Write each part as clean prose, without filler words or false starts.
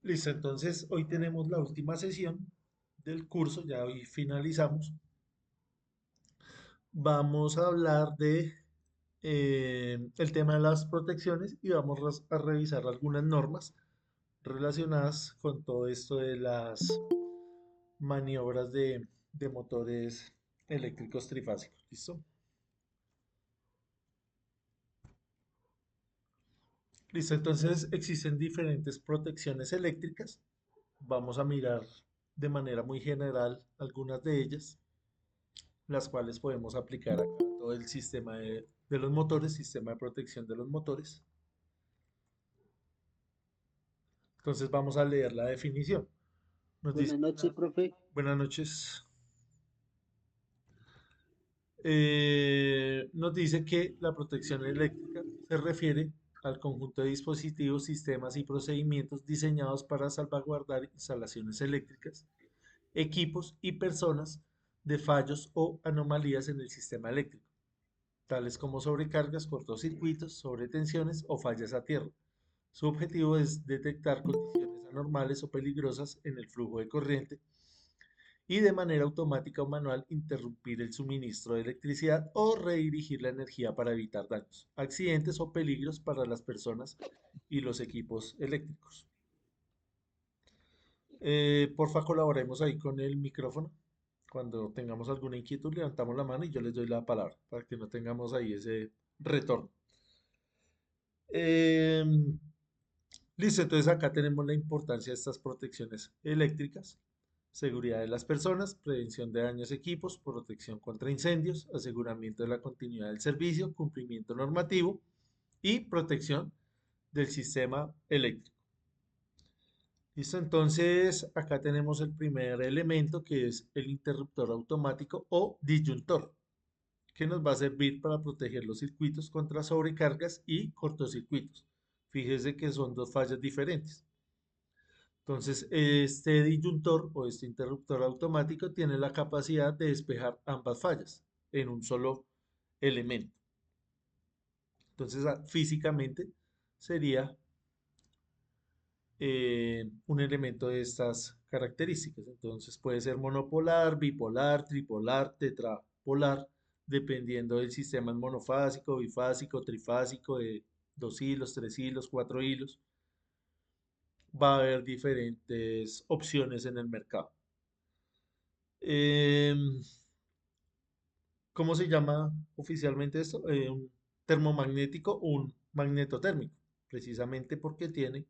Listo, entonces hoy tenemos la última sesión del curso, ya hoy finalizamos. Vamos a hablar de el tema de las protecciones y vamos a revisar algunas normas relacionadas con todo esto de las maniobras de motores eléctricos trifásicos. ¿Listo? Listo, entonces existen diferentes protecciones eléctricas. Vamos a mirar de manera muy general algunas de ellas, las cuales podemos aplicar a todo el sistema de los motores, sistema de protección de los motores. Entonces vamos a leer la definición. Nos dice, Buenas noches, profe. buenas noches. Nos dice que la protección eléctrica se refiere al conjunto de dispositivos, sistemas y procedimientos diseñados para salvaguardar instalaciones eléctricas, equipos y personas de fallos o anomalías en el sistema eléctrico, tales como sobrecargas, cortocircuitos, sobretensiones o fallas a tierra. Su objetivo es detectar condiciones anormales o peligrosas en el flujo de corriente y de manera automática o manual interrumpir el suministro de electricidad o redirigir la energía para evitar daños, accidentes o peligros para las personas y los equipos eléctricos. Porfa, colaboremos ahí con el micrófono. Cuando tengamos alguna inquietud, levantamos la mano y yo les doy la palabra para que no tengamos ahí ese retorno. Em, Listo, entonces acá tenemos la importancia de estas protecciones eléctricas: seguridad de las personas, prevención de daños a equipos, protección contra incendios, aseguramiento de la continuidad del servicio, cumplimiento normativo y protección del sistema eléctrico. Listo, entonces acá tenemos el primer elemento, que es el interruptor automático o disyuntor, que nos va a servir para proteger los circuitos contra sobrecargas y cortocircuitos. Fíjese que son dos fallas diferentes. Entonces, este disyuntor o este interruptor automático tiene la capacidad de despejar ambas fallas en un solo elemento. Entonces, físicamente sería un elemento de estas características. Entonces, puede ser monopolar, bipolar, tripolar, tetrapolar, dependiendo del sistema: es monofásico, bifásico, trifásico, de 2 hilos, 3 hilos, 4 hilos. Va a haber diferentes opciones en el mercado. Em, ¿Cómo se llama oficialmente esto? Un termomagnético o un magnetotérmico, precisamente porque tiene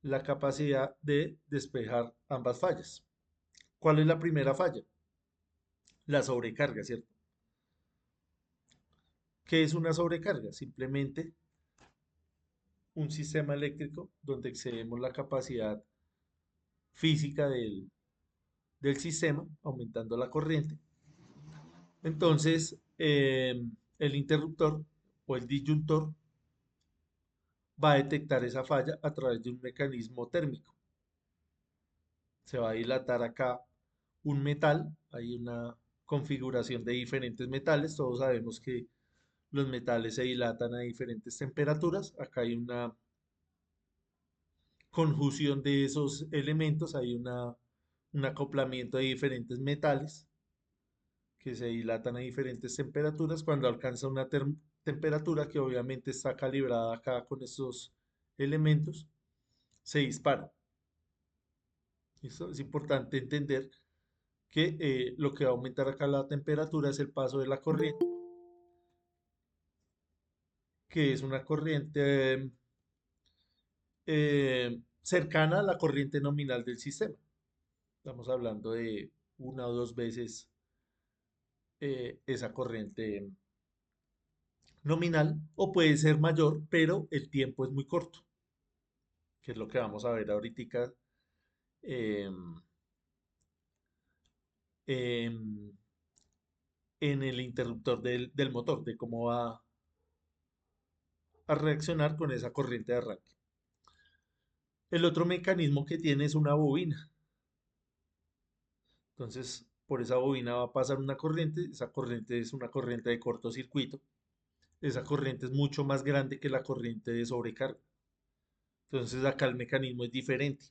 la capacidad de despejar ambas fallas. ¿Cuál es la primera falla? La sobrecarga, ¿cierto? ¿Qué es una sobrecarga? Simplemente un sistema eléctrico donde excedemos la capacidad física del sistema, aumentando la corriente. Entonces, el interruptor o el disyuntor va a detectar esa falla a través de un mecanismo térmico. Se va a dilatar acá un metal, hay una configuración de diferentes metales, todos sabemos que los metales se dilatan a diferentes temperaturas. Acá hay una conjunción de esos elementos, hay un acoplamiento de diferentes metales que se dilatan a diferentes temperaturas. Cuando alcanza una temperatura que obviamente está calibrada acá con estos elementos, se dispara. ¿Listo? Es importante entender que lo que va a aumentar acá la temperatura es el paso de la corriente, que es una corriente cercana a la corriente nominal del sistema. Estamos hablando de una o dos veces esa corriente nominal, o puede ser mayor, pero el tiempo es muy corto, que es lo que vamos a ver ahorita em, em, en el interruptor del motor, de cómo va a reaccionar con esa corriente de arranque. El otro mecanismo que tiene es una bobina. Entonces, por esa bobina va a pasar una corriente. Esa corriente es una corriente de cortocircuito. Esa corriente es mucho más grande que la corriente de sobrecarga. Entonces acá el mecanismo es diferente.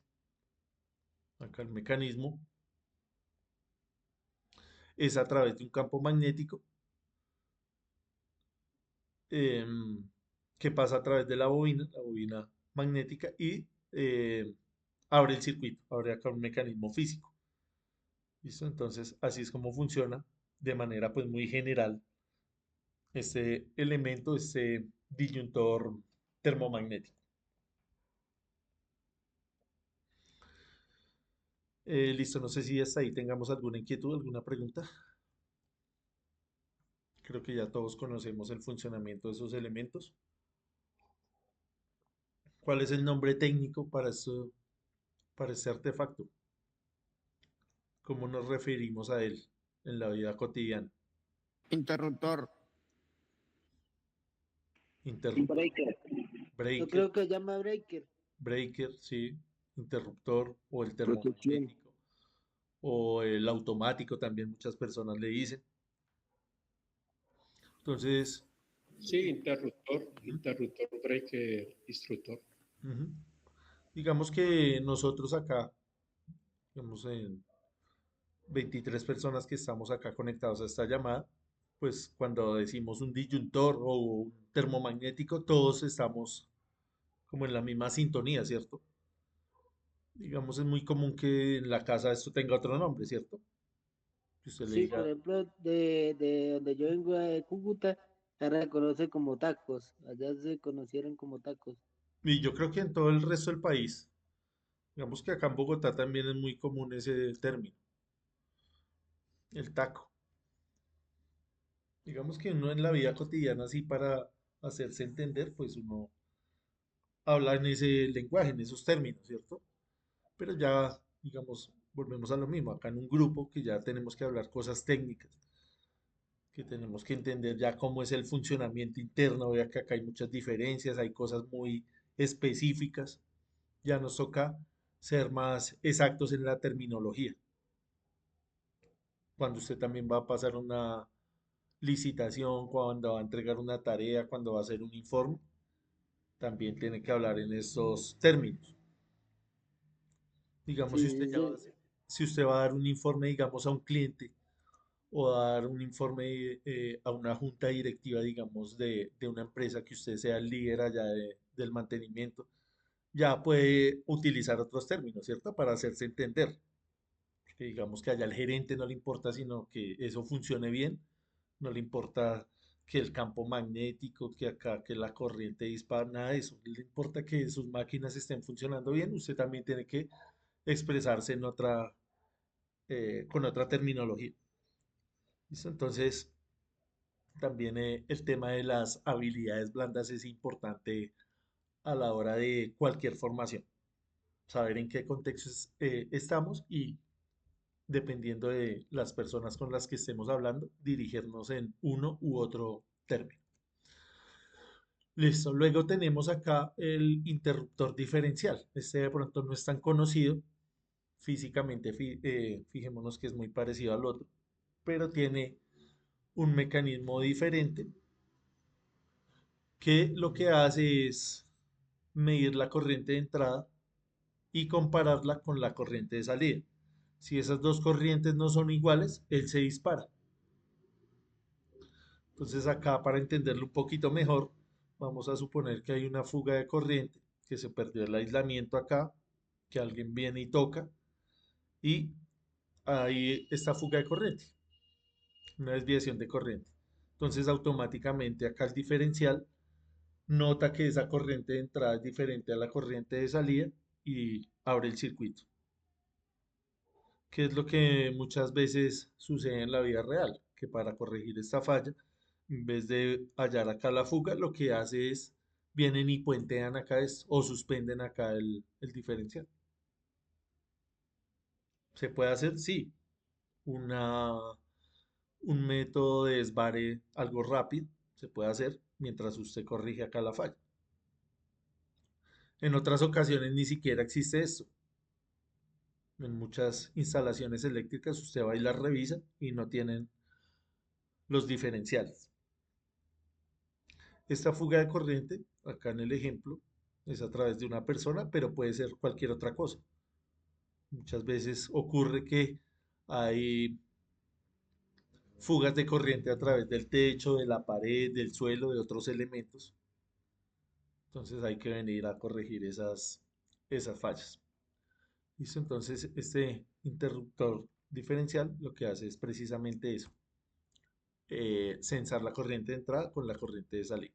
Acá el mecanismo es a través de un campo magnético em, que pasa a través de la bobina magnética, y abre el circuito, abre acá un mecanismo físico. ¿Listo? Entonces, así es como funciona de manera pues muy general este elemento, este disyuntor termomagnético. Listo, no sé si hasta ahí tengamos alguna inquietud, alguna pregunta. Creo que ya todos conocemos el funcionamiento de esos elementos. ¿Cuál es el nombre técnico para para este artefacto? ¿Cómo nos referimos a él en la vida cotidiana? Interruptor. Un Interruptor, breaker. Yo breaker, creo que se llama breaker. breaker, sí, interruptor o el Protección. termomagnético o el automático también muchas personas le dicen. Entonces, Sí, di- interruptor, ujú, interruptor, breaker, instructor. ujú. Digamos que nosotros acá, digamos en 23 personas que estamos acá conectados a esta llamada, pues cuando decimos un disyuntor o un termomagnético, todos estamos como en la misma sintonía, ¿cierto? Digamos, es muy común que en la casa esto tenga otro nombre, ¿cierto? Que usted le Sí, por diga, ejemplo, de donde yo vengo de Cúcuta, se reconoce como tacos. Allá se conocieron como tacos. y yo creo que en todo el resto del país, digamos que acá en Bogotá también es muy común ese término, el taco. Digamos que uno en la vida cotidiana, así para hacerse entender, pues uno habla en ese lenguaje, en esos términos, ¿cierto? Pero ya, digamos, volvemos a lo mismo, acá en un grupo que ya tenemos que hablar cosas técnicas, que tenemos que entender ya cómo es el funcionamiento interno, vea que acá hay muchas diferencias, hay cosas muy específicas, ya nos toca ser más exactos en la terminología. Cuando usted también va a pasar una licitación, cuando va a entregar una tarea, cuando va a hacer un informe, también tiene que hablar en estos términos. Digamos, Sí, sí, sí. si usted va a dar un informe, digamos, a un cliente o a dar un informe a una junta directiva, digamos, de una empresa que usted sea el líder allá del mantenimiento, ya puede utilizar otros términos, ¿cierto? Para hacerse entender. Que digamos que allá al gerente no le importa sino que eso funcione bien, no le importa que el campo magnético, que acá, que la corriente dispara, nada de eso. Le importa que sus máquinas estén funcionando bien. Usted también tiene que expresarse en con otra terminología. ¿Listo? Entonces, también el tema de las habilidades blandas es importante a la hora de cualquier formación. Saber en qué contextos estamos y dependiendo de las personas con las que estemos hablando, dirigirnos en uno u otro término. Listo, luego tenemos acá el interruptor diferencial. Este de pronto no es tan conocido físicamente, fijémonos que es muy parecido al otro, pero tiene un mecanismo diferente que lo que hace es medir la corriente de entrada y compararla con la corriente de salida. Si esas dos corrientes no son iguales, él se dispara. Entonces acá para entenderlo un poquito mejor, vamos a suponer que hay una fuga de corriente, que se perdió el aislamiento acá, que alguien viene y toca, y hay esta fuga de corriente, una desviación de corriente. Entonces automáticamente acá el diferencial nota que esa corriente de entrada es diferente a la corriente de salida y abre el circuito. ¿Qué es lo que muchas veces sucede en la vida real? Que para corregir esta falla, en vez de hallar acá la fuga, lo que hace es vienen y puentean acá o suspenden acá el diferencial. ¿Se puede hacer? Sí. Una, un método de desvare algo rápido se puede hacer mientras usted corrige acá la falla. En otras ocasiones ni siquiera existe esto. En muchas instalaciones eléctricas usted va y las revisa y no tienen los diferenciales. Esta fuga de corriente, acá en el ejemplo, es a través de una persona, pero puede ser cualquier otra cosa. Muchas veces ocurre que hay fugas de corriente a través del techo, de la pared, del suelo, de otros elementos. Entonces hay que venir a corregir esas fallas. ¿Listo? Entonces este interruptor diferencial lo que hace es precisamente eso, censar la corriente de entrada con la corriente de salida.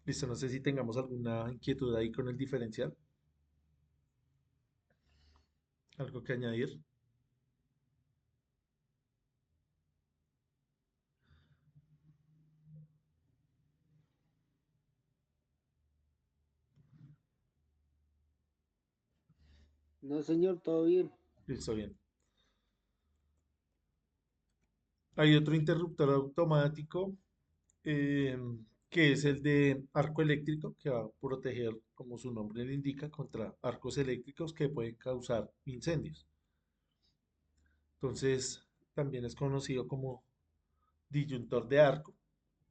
Listo, no sé si tengamos alguna inquietud ahí con el diferencial, algo que añadir. No, señor, todo bien. Listo, bien. Hay otro interruptor automático eh, que es el de arco eléctrico, que va a proteger, como su nombre le indica, contra arcos eléctricos que pueden causar incendios. Entonces, también es conocido como disyuntor de arco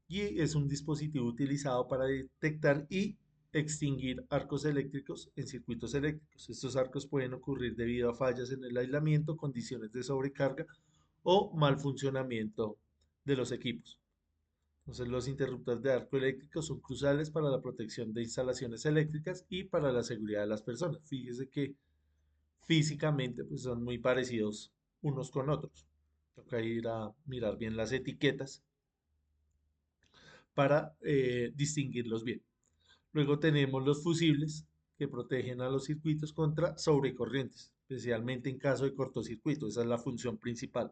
y es un dispositivo utilizado para detectar y extinguir arcos eléctricos en circuitos eléctricos. Estos arcos pueden ocurrir debido a fallas en el aislamiento, condiciones de sobrecarga o mal funcionamiento de los equipos. Entonces, los interruptores de arco eléctrico son cruciales para la protección de instalaciones eléctricas y para la seguridad de las personas. Fíjese que físicamente pues, son muy parecidos unos con otros. Toca ir a mirar bien las etiquetas para distinguirlos bien. Luego tenemos los fusibles que protegen a los circuitos contra sobrecorrientes, especialmente en caso de cortocircuito. Esa es la función principal.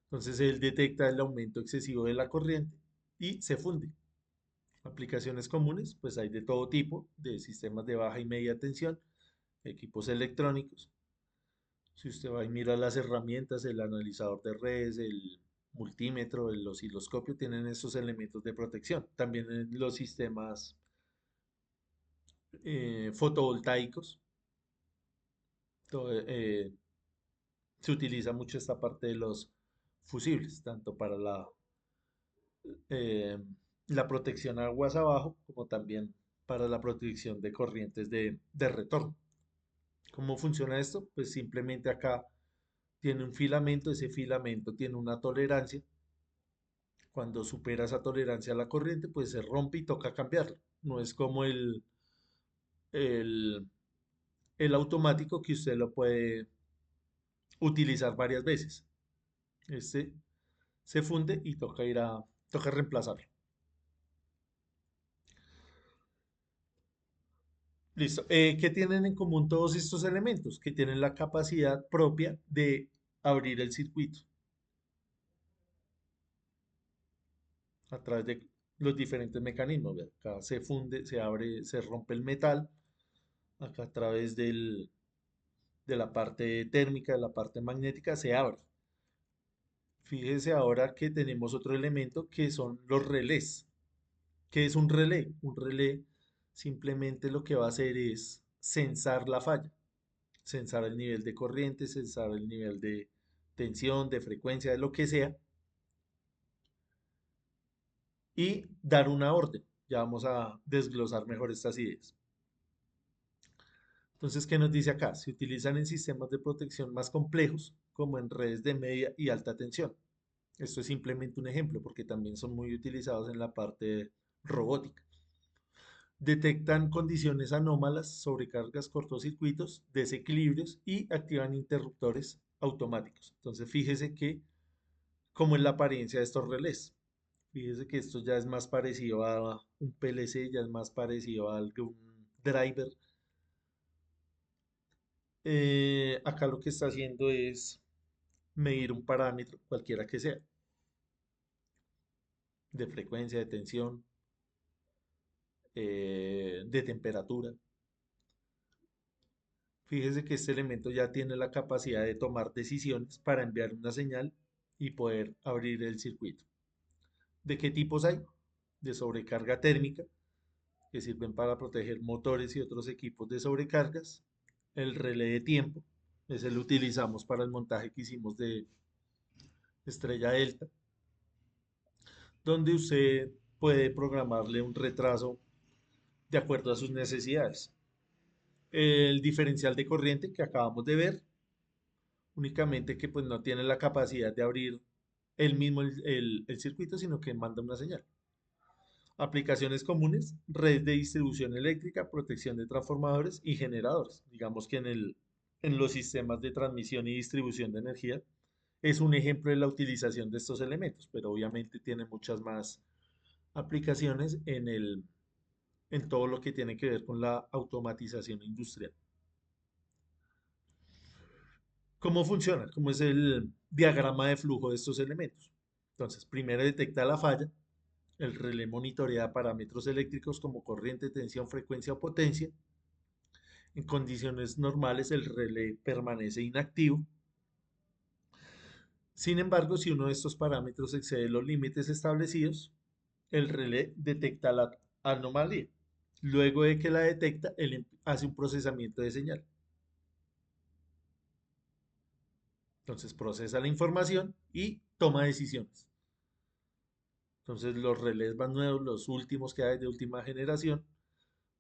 Entonces él detecta el aumento excesivo de la corriente y se funde. Aplicaciones comunes, pues hay de todo tipo, de sistemas de baja y media tensión, equipos electrónicos. Si usted va y mira las herramientas, el analizador de redes, el multímetro, el osciloscopio, tienen estos elementos de protección. También en los sistemas fotovoltaicos se utiliza mucho esta parte de los fusibles, tanto para eh, la protección aguas abajo como también para la protección de corrientes de retorno. ¿Cómo funciona esto? Pues simplemente acá tiene un filamento, ese filamento tiene una tolerancia. Cuando supera esa tolerancia a la corriente, pues se rompe y toca cambiarlo. No es como el, el automático que usted lo puede utilizar varias veces. Este se funde y toca reemplazarlo. Listo. ¿Qué tienen en común todos estos elementos? Que tienen la capacidad propia de abrir el circuito a través de los diferentes mecanismos. Vea, acá se funde, se abre, se rompe el metal. Acá a través de la parte térmica, de la parte magnética, se abre. Fíjese ahora que tenemos otro elemento que son los relés. ¿Qué es un relé? Un relé simplemente lo que va a hacer es censar la falla, censar el nivel de corriente, censar el nivel de tensión, de frecuencia, de lo que sea, y dar una orden. Ya vamos a desglosar mejor estas ideas. Entonces, ¿qué nos dice acá? Se utilizan en sistemas de protección más complejos, como en redes de media y alta tensión. Esto es simplemente un ejemplo, porque también son muy utilizados en la parte robótica. Detectan condiciones anómalas, sobrecargas, cortocircuitos, desequilibrios y activan interruptores automáticos. Entonces, fíjese que, como es la apariencia de estos relés. Fíjese que esto ya es más parecido a un PLC, ya es más parecido a algún driver. Acá lo que está haciendo es medir un parámetro, cualquiera que sea, de frecuencia, de tensión, de temperatura. Fíjese que este elemento ya tiene la capacidad de tomar decisiones para enviar una señal y poder abrir el circuito. ¿De qué tipos hay? De sobrecarga térmica, que sirven para proteger motores y otros equipos de sobrecargas. El relé de tiempo, ese lo utilizamos para el montaje que hicimos de Estrella Delta, donde usted puede programarle un retraso de acuerdo a sus necesidades. El diferencial de corriente que acabamos de ver, únicamente que pues no tiene la capacidad de abrir él mismo el circuito, sino que manda una señal. Aplicaciones comunes, red de distribución eléctrica, protección de transformadores y generadores. Digamos que en los sistemas de transmisión y distribución de energía es un ejemplo de la utilización de estos elementos, pero obviamente tiene muchas más aplicaciones en todo lo que tiene que ver con la automatización industrial. ¿Cómo funciona? ¿Cómo es el diagrama de flujo de estos elementos? Entonces, primero detecta la falla, el relé monitorea parámetros eléctricos como corriente, tensión, frecuencia o potencia. En condiciones normales, el relé permanece inactivo. Sin embargo, si uno de estos parámetros excede los límites establecidos, el relé detecta la anomalía. Luego de que la detecta, él hace un procesamiento de señal. Entonces procesa la información y toma decisiones. Entonces los relés más nuevos, los últimos que hay de última generación,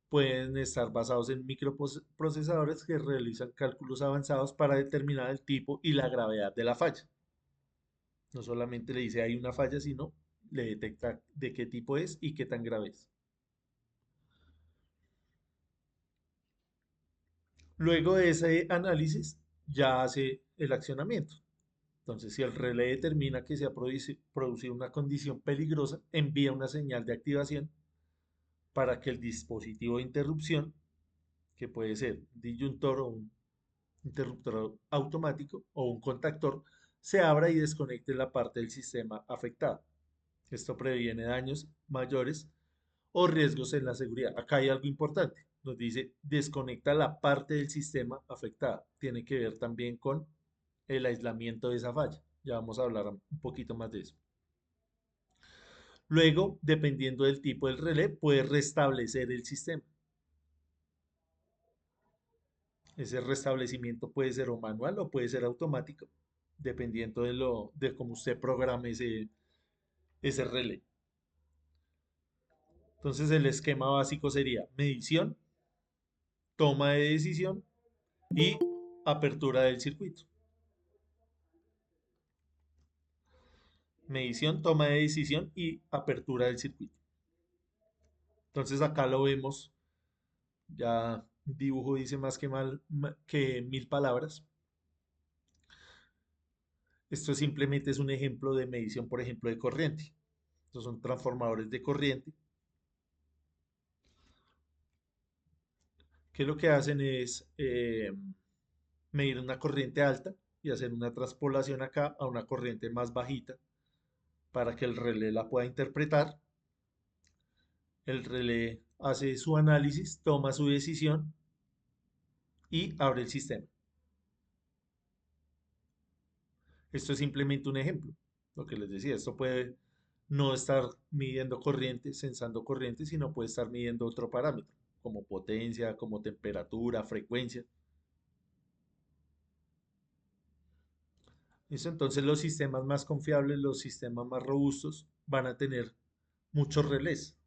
pueden estar basados en microprocesadores que realizan cálculos avanzados para determinar el tipo y la gravedad de la falla. No solamente le dice hay una falla, sino le detecta de qué tipo es y qué tan grave es. Luego de ese análisis, ya hace el accionamiento. Entonces, si el relé determina que se ha producido una condición peligrosa, envía una señal de activación para que el dispositivo de interrupción, que puede ser un disyuntor o un interruptor automático o un contactor, se abra y desconecte la parte del sistema afectada. Esto previene daños mayores o riesgos en la seguridad. Acá hay algo importante. Nos dice desconecta la parte del sistema afectada. Tiene que ver también con el aislamiento de esa falla. Ya vamos a hablar un poquito más de eso. Luego, dependiendo del tipo del relé, puede restablecer el sistema. Ese restablecimiento puede ser o manual o puede ser automático, dependiendo de cómo usted programe ese relé. Entonces, el esquema básico sería medición, toma de decisión y apertura del circuito. Medición, toma de decisión y apertura del circuito. Entonces acá lo vemos, ya un dibujo dice más que 1000 palabras. Esto simplemente es un ejemplo de medición, por ejemplo, de corriente. Estos son transformadores de corriente, que lo que hacen es medir una corriente alta y hacer una transpolación acá a una corriente más bajita para que el relé la pueda interpretar. El relé hace su análisis, toma su decisión y abre el sistema. Esto es simplemente un ejemplo. Lo que les decía, esto puede no estar midiendo corriente, sensando corriente, sino puede estar midiendo otro parámetro, como potencia, como temperatura, frecuencia. ¿Listo? Entonces los sistemas más confiables, los sistemas más robustos, van a tener muchos relés.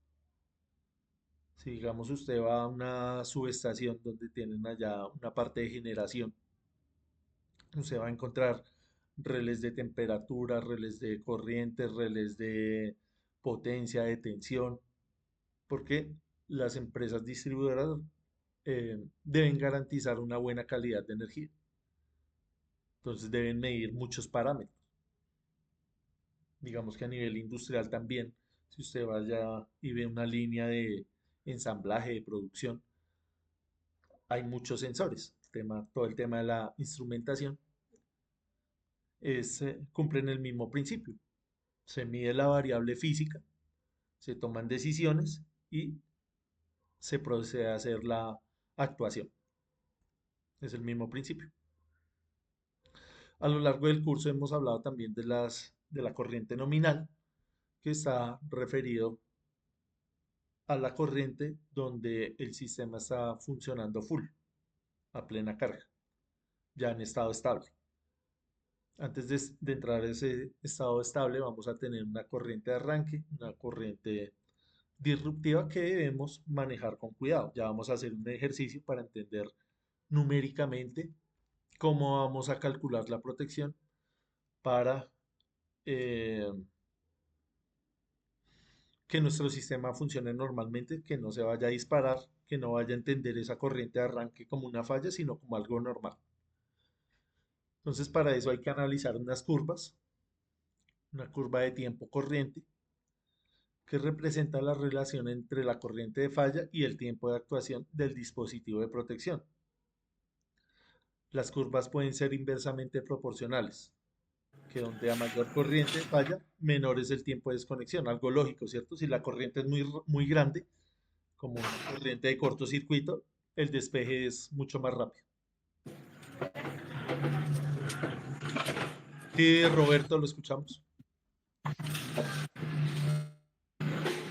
Si digamos usted va a una subestación donde tienen allá una parte de generación, usted va a encontrar relés de temperatura, relés de corriente, relés de potencia, de tensión, porque las empresas distribuidoras deben garantizar una buena calidad de energía. Entonces deben medir muchos parámetros. Digamos que a nivel industrial también, si usted vaya y ve una línea de ensamblaje, de producción, hay muchos sensores. Todo el tema de la instrumentación cumplen el mismo principio. Se mide la variable física, se toman decisiones y se procede a hacer la actuación. Es el mismo principio. A lo largo del curso hemos hablado también de la corriente nominal, que está referido a la corriente donde el sistema está funcionando full, a plena carga, ya en estado estable. Antes de entrar a ese estado estable, vamos a tener una corriente de arranque, una corriente disruptiva que debemos manejar con cuidado. Ya vamos a hacer un ejercicio para entender numéricamente cómo vamos a calcular la protección para eh, que nuestro sistema funcione normalmente, que no se vaya a disparar, que no vaya a entender esa corriente de arranque como una falla, sino como algo normal. Entonces, para eso hay que analizar unas curvas, una curva de tiempo corriente, que representa la relación entre la corriente de falla y el tiempo de actuación del dispositivo de protección. Las curvas pueden ser inversamente proporcionales, que donde a mayor corriente de falla, menor es el tiempo de desconexión. Algo lógico, ¿cierto? Si la corriente es muy grande, como una corriente de cortocircuito, el despeje es mucho más rápido. Sí, Roberto, lo escuchamos.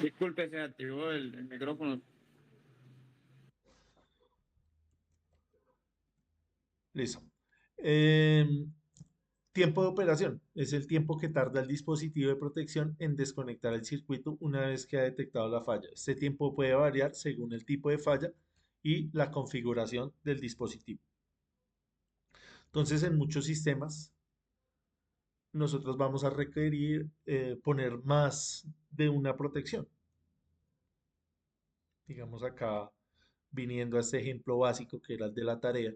Disculpe, se activó el micrófono. Listo. Tiempo de operación es el tiempo que tarda el dispositivo de protección en desconectar el circuito una vez que ha detectado la falla. Este tiempo puede variar según el tipo de falla y la configuración del dispositivo. Entonces, en muchos sistemas, nosotros vamos a requerir poner más de una protección. Digamos acá, viniendo a este ejemplo básico que era el de la tarea,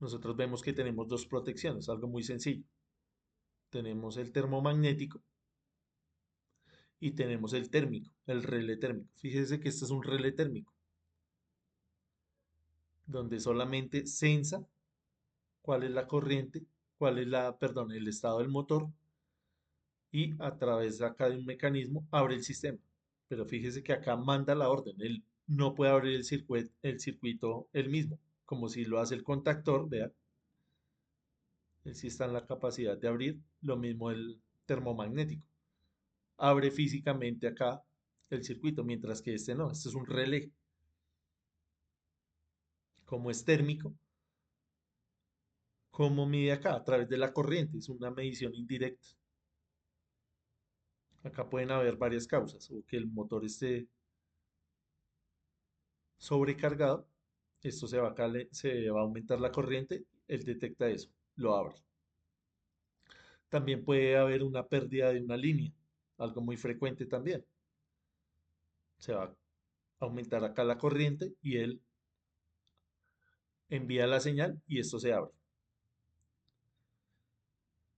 nosotros vemos que tenemos dos protecciones, algo muy sencillo. Tenemos el termomagnético y tenemos el térmico, el relé térmico. Fíjese que este es un relé térmico, donde solamente sensa cuál es la corriente, cuál es perdón, el estado del motor y a través de acá de un mecanismo abre el sistema. Pero fíjese que acá manda la orden, él no puede abrir el circuito él mismo, como si lo hace el contactor, vea, él sí está en la capacidad de abrir, lo mismo el termomagnético. Abre físicamente acá el circuito, mientras que este no, este es un relé. Como es térmico, ¿cómo mide acá? A través de la corriente, es una medición indirecta. Acá pueden haber varias causas, o que el motor esté sobrecargado, esto se va a aumentar la corriente, él detecta eso, lo abre. También puede haber una pérdida de una línea, algo muy frecuente también. Se va a aumentar acá la corriente y él envía la señal y esto se abre.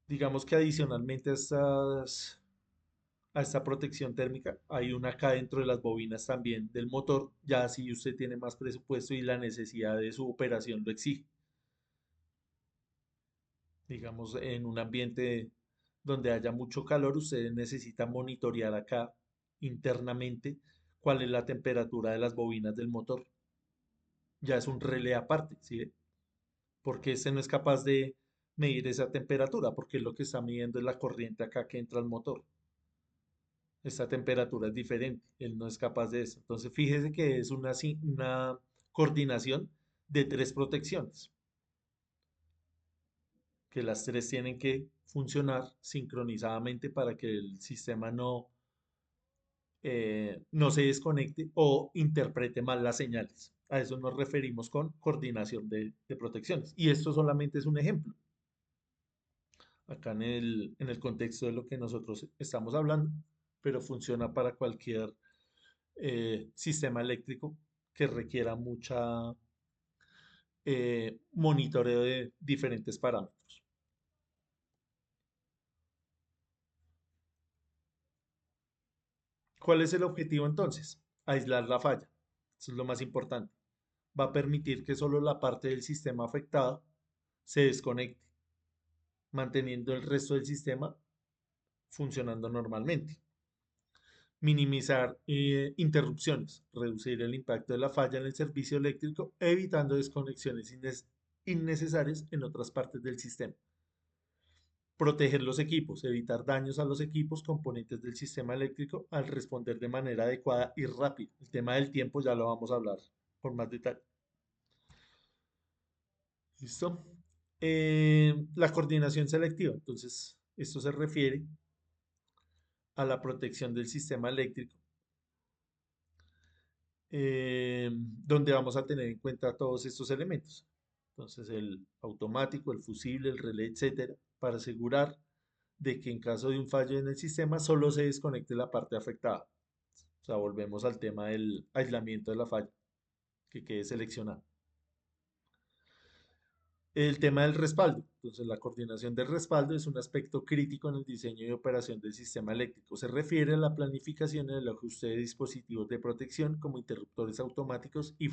Digamos que adicionalmente a esta protección térmica, hay una acá dentro de las bobinas también del motor, ya si usted tiene más presupuesto y la necesidad de su operación lo exige. Digamos, en un ambiente donde haya mucho calor, usted necesita monitorear acá internamente cuál es la temperatura de las bobinas del motor. Ya es un relé aparte, ¿sí ve? Porque este no es capaz de medir esa temperatura, porque lo que está midiendo es la corriente acá que entra al motor. Esta temperatura es diferente, él no es capaz de eso. Entonces, fíjese que es una coordinación de tres protecciones, que las tres tienen que funcionar sincronizadamente para que el sistema no se desconecte o interprete mal las señales. A eso nos referimos con coordinación de protecciones. Y esto solamente es un ejemplo. Acá en el contexto de lo que nosotros estamos hablando, pero funciona para cualquier sistema eléctrico que requiera mucha monitoreo de diferentes parámetros. ¿Cuál es el objetivo entonces? Aislar la falla. Eso es lo más importante. Va a permitir que solo la parte del sistema afectada se desconecte, manteniendo el resto del sistema funcionando normalmente. Minimizar interrupciones, reducir el impacto de la falla en el servicio eléctrico, evitando desconexiones innecesarias en otras partes del sistema. Proteger los equipos, evitar daños a los equipos componentes del sistema eléctrico al responder de manera adecuada y rápida. El tema del tiempo ya lo vamos a hablar con más detalle. ¿Listo? La coordinación selectiva. Entonces, esto se refiere a la protección del sistema eléctrico, donde vamos a tener en cuenta todos estos elementos. Entonces, el automático, el fusible, el relé, etcétera, para asegurar de que en caso de un fallo en el sistema solo se desconecte la parte afectada. O sea, volvemos al tema del aislamiento de la falla, que quede seleccionado. El tema del respaldo. Entonces, la coordinación del respaldo es un aspecto crítico en el diseño y operación del sistema eléctrico. Se refiere a la planificación y el ajuste de dispositivos de protección como interruptores automáticos y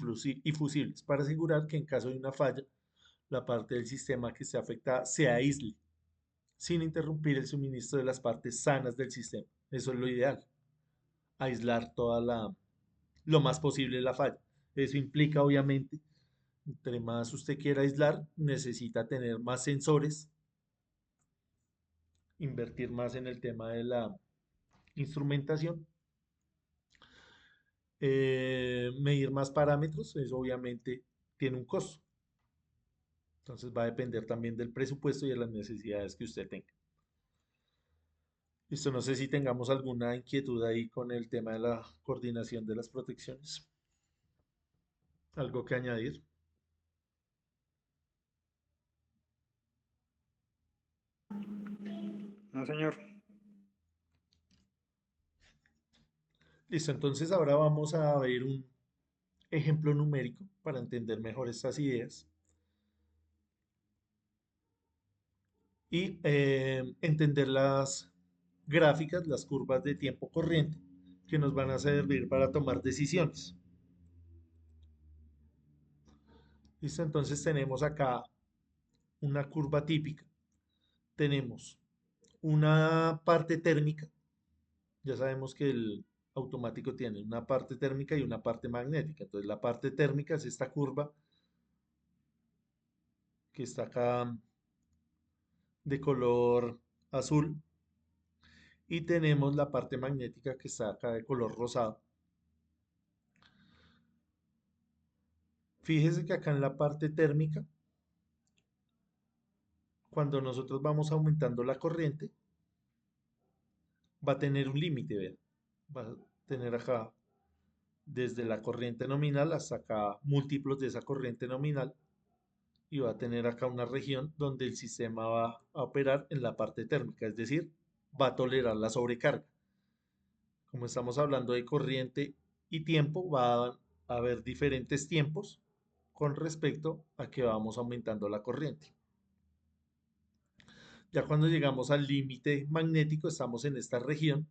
fusibles para asegurar que en caso de una falla, la parte del sistema que esté afectada se aísle sin interrumpir el suministro de las partes sanas del sistema. Eso es lo ideal, aislar lo más posible la falla. Eso implica, obviamente, entre más usted quiera aislar, necesita tener más sensores, invertir más en el tema de la instrumentación, medir más parámetros, eso obviamente tiene un costo. Entonces va a depender también del presupuesto y de las necesidades que usted tenga. Listo, no sé si tengamos alguna inquietud ahí con el tema de la coordinación de las protecciones. ¿Algo que añadir? No, señor. Listo, entonces ahora vamos a ver un ejemplo numérico para entender mejor estas ideas y entender las gráficas, las curvas de tiempo corriente que nos van a servir para tomar decisiones. Listo, entonces tenemos acá una curva típica. Tenemos una parte térmica. Ya sabemos que el automático tiene una parte térmica y una parte magnética. Entonces la parte térmica es esta curva que está acá de color azul y tenemos la parte magnética que está acá de color rosado. Fíjese que acá en la parte térmica, cuando nosotros vamos aumentando la corriente, va a tener un límite, vean. Va a tener acá desde la corriente nominal hasta acá múltiplos de esa corriente nominal y va a tener acá una región donde el sistema va a operar en la parte térmica, es decir, va a tolerar la sobrecarga. Como estamos hablando de corriente y tiempo, va a haber diferentes tiempos con respecto a que vamos aumentando la corriente. Ya cuando llegamos al límite magnético, estamos en esta región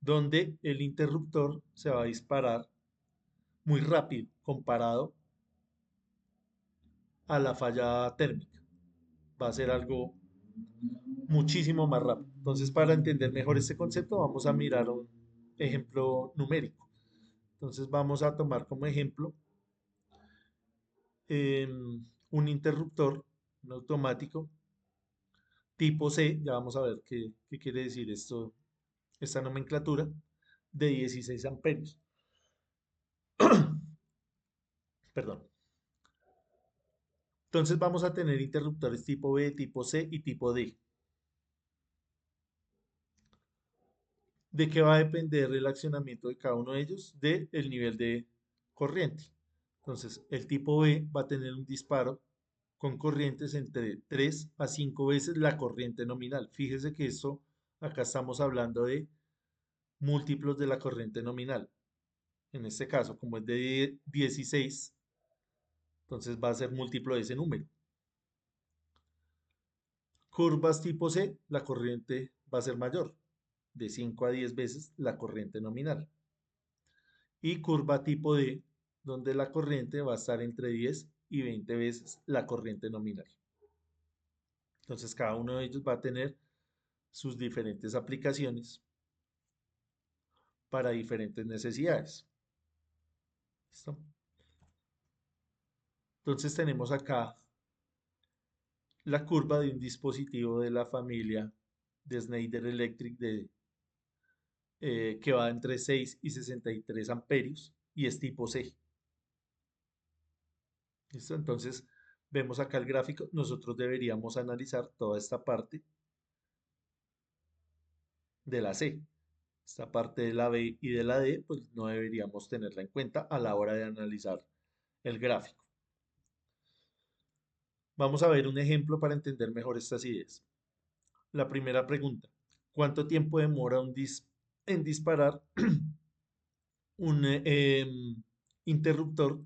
donde el interruptor se va a disparar muy rápido comparado a la falla térmica. Va a ser algo muchísimo más rápido. Entonces, para entender mejor este concepto, vamos a mirar un ejemplo numérico. Entonces, vamos a tomar como ejemplo un interruptor, un automático tipo C, ya vamos a ver qué quiere decir esto, esta nomenclatura, de 16 amperios. Perdón. Entonces vamos a tener interruptores tipo B, tipo C y tipo D. ¿De qué va a depender el accionamiento de cada uno de ellos? Del nivel de corriente. Entonces, el tipo B va a tener un disparo con corrientes entre 3 a 5 veces la corriente nominal. Fíjese que esto, acá estamos hablando de múltiplos de la corriente nominal. En este caso, como es de 16, entonces va a ser múltiplo de ese número. Curvas tipo C, la corriente va a ser mayor, de 5 a 10 veces la corriente nominal. Y curva tipo D, donde la corriente va a estar entre 10 y 20 veces la corriente nominal. Entonces cada uno de ellos va a tener sus diferentes aplicaciones para diferentes necesidades. ¿Listo? Entonces tenemos acá la curva de un dispositivo de la familia de Schneider Electric que va entre 6 y 63 amperios y es tipo C. ¿Listo? Entonces vemos acá el gráfico. Nosotros deberíamos analizar toda esta parte de la C. Esta parte de la B y de la D, pues no deberíamos tenerla en cuenta a la hora de analizar el gráfico. Vamos a ver un ejemplo para entender mejor estas ideas. La primera pregunta, ¿cuánto tiempo demora en disparar un interruptor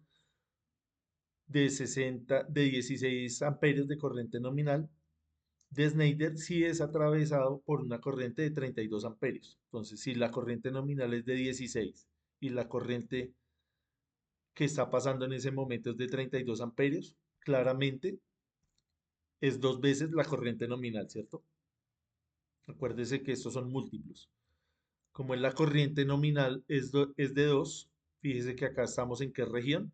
de 16 amperios de corriente nominal de Schneider si es atravesado por una corriente de 32 amperios? Entonces, si la corriente nominal es de 16 y la corriente que está pasando en ese momento es de 32 amperios, claramente es dos veces la corriente nominal, ¿cierto? Acuérdese que estos son múltiplos. Como es la corriente nominal es de 2, fíjese que acá estamos en qué región.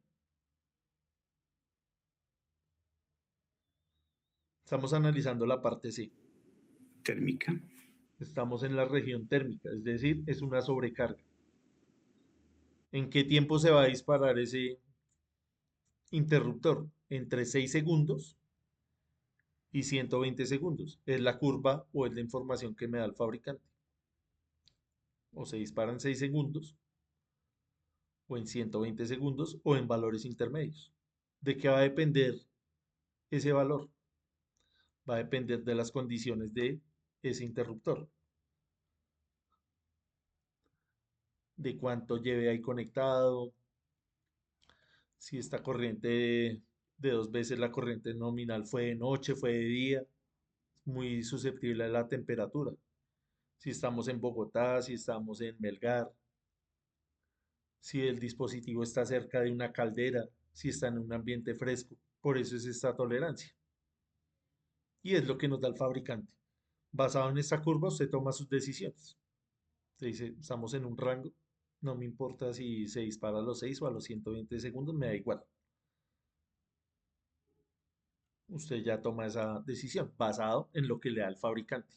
Estamos analizando la parte C. Térmica. Estamos en la región térmica, es decir, es una sobrecarga. ¿En qué tiempo se va a disparar ese interruptor? Entre 6 segundos y 120 segundos. Es la curva o es la información que me da el fabricante. O se dispara en 6 segundos, o en 120 segundos, o en valores intermedios. ¿De qué va a depender ese valor? Va a depender de las condiciones de ese interruptor. De cuánto lleve ahí conectado, si esta corriente de dos veces la corriente nominal fue de noche, fue de día, muy susceptible a la temperatura. Si estamos en Bogotá, si estamos en Melgar, si el dispositivo está cerca de una caldera, si está en un ambiente fresco. Por eso es esta tolerancia. Y es lo que nos da el fabricante. Basado en esta curva, usted toma sus decisiones. Se dice, estamos en un rango, no me importa si se dispara a los 6 o a los 120 segundos, me da igual. Usted ya toma esa decisión basado en lo que le da el fabricante.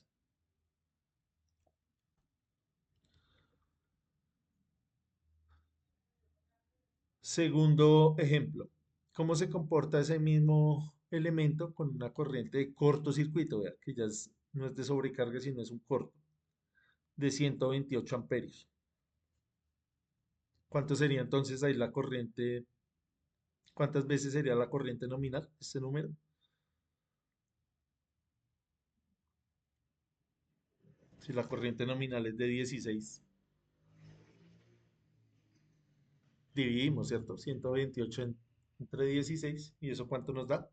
Segundo ejemplo, ¿cómo se comporta ese mismo elemento con una corriente de cortocircuito? Vea, que ya no es de sobrecarga, sino es un corto, de 128 amperios. ¿Cuánto sería entonces ahí la corriente? ¿Cuántas veces sería la corriente nominal, este número? Si la corriente nominal es de 16, dividimos, ¿cierto? 128 entre 16, ¿y eso cuánto nos da?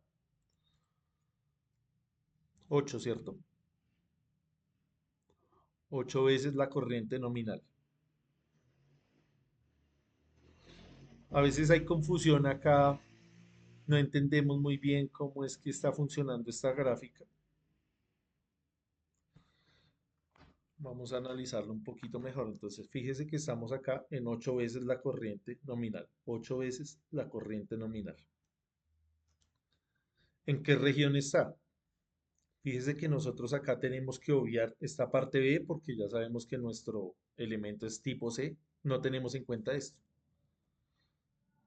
8, ¿cierto? 8 veces la corriente nominal. A veces hay confusión acá, no entendemos muy bien cómo es que está funcionando esta gráfica. Vamos a analizarlo un poquito mejor. Entonces, fíjese que estamos acá en 8 veces la corriente nominal. 8 veces la corriente nominal. ¿En qué región está? Fíjese que nosotros acá tenemos que obviar esta parte B porque ya sabemos que nuestro elemento es tipo C. No tenemos en cuenta esto.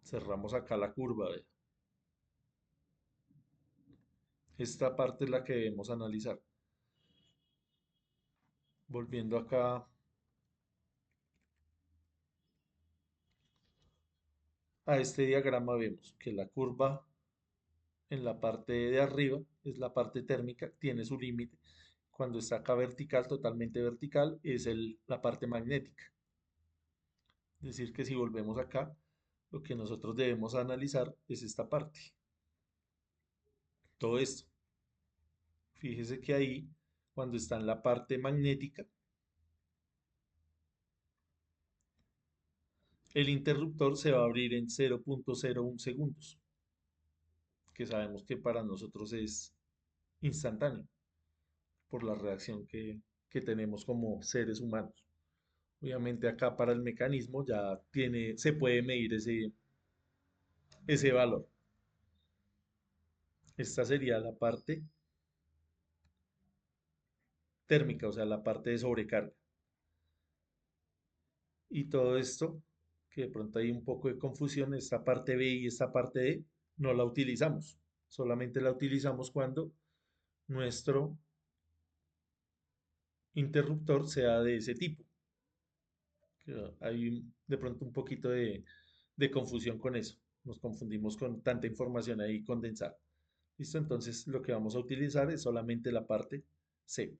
Cerramos acá la curva. ¿Ve? Esta parte es la que debemos analizar. Volviendo acá a este diagrama, vemos que la curva en la parte de arriba es la parte térmica, tiene su límite. Cuando está acá vertical, totalmente vertical, es la parte magnética. Es decir, que si volvemos acá, lo que nosotros debemos analizar es esta parte. Todo esto. Fíjese que ahí, cuando está en la parte magnética, el interruptor se va a abrir en 0.01 segundos, que sabemos que para nosotros es instantáneo por la reacción que tenemos como seres humanos. Obviamente acá para el mecanismo ya se puede medir ese valor. Esta sería la parte térmica, o sea, la parte de sobrecarga. Y todo esto, que de pronto hay un poco de confusión, esta parte B y esta parte D, no la utilizamos. Solamente la utilizamos cuando nuestro interruptor sea de ese tipo. Que hay de pronto un poquito de confusión con eso. Nos confundimos con tanta información ahí condensada. ¿Listo? Entonces lo que vamos a utilizar es solamente la parte C.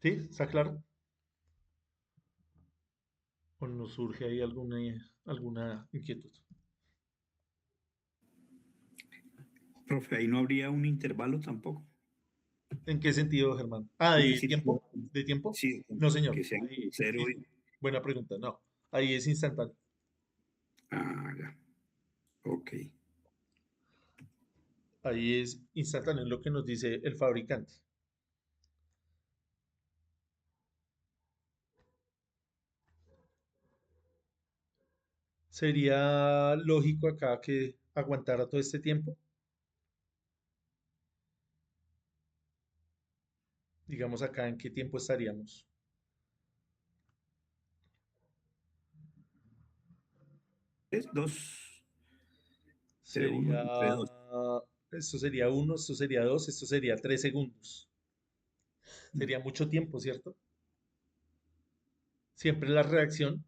¿Sí? ¿Está claro? ¿O nos surge ahí alguna inquietud? Profe, ahí no habría un intervalo tampoco. ¿En qué sentido, Germán? Ah, Es ¿de decir, tiempo? ¿De tiempo? sí, No, señor. que sea Ahí, cero. sí, buena pregunta. No, ahí es instantáneo. Ah, ya. Ok. Ahí es instantáneo, es lo que nos dice el fabricante. ¿Sería lógico acá que aguantara todo este tiempo? Digamos acá, ¿en qué tiempo estaríamos? Es dos, entre uno, Sería, entre dos. esto sería uno, esto sería dos, esto sería 3 segundos. Sería mucho tiempo, ¿cierto? Siempre la reacción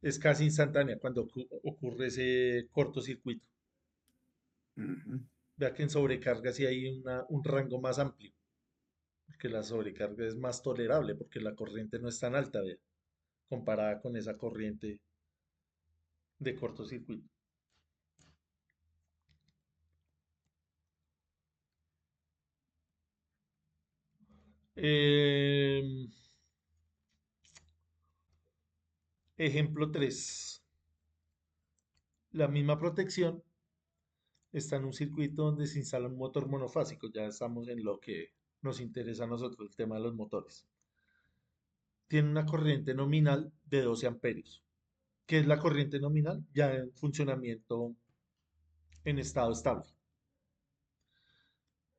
es casi instantánea cuando ocurre ese cortocircuito. Ujú. Vea que en sobrecarga sí hay un rango más amplio, porque la sobrecarga es más tolerable, porque la corriente no es tan alta, vea, comparada con esa corriente de cortocircuito. Em, ejemplo 3. La misma protección está en un circuito donde se instala un motor monofásico. Ya estamos en lo que nos interesa a nosotros, el tema de los motores. Tiene una corriente nominal de 12 amperios. ¿Qué es la corriente nominal? Ya en funcionamiento en estado estable.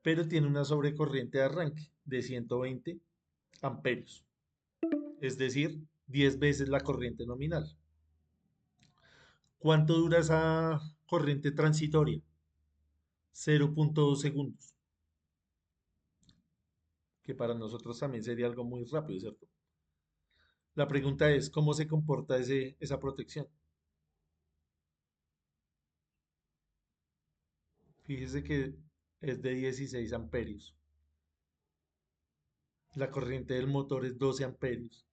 Pero tiene una sobrecorriente de arranque de 120 amperios. Es decir, 10 veces la corriente nominal. ¿Cuánto dura esa corriente transitoria? 0,2 segundos, que para nosotros también sería algo muy rápido, ¿cierto? La pregunta es, ¿cómo se comporta esa protección? Fíjese que es de 16 amperios. La corriente del motor es 12 amperios.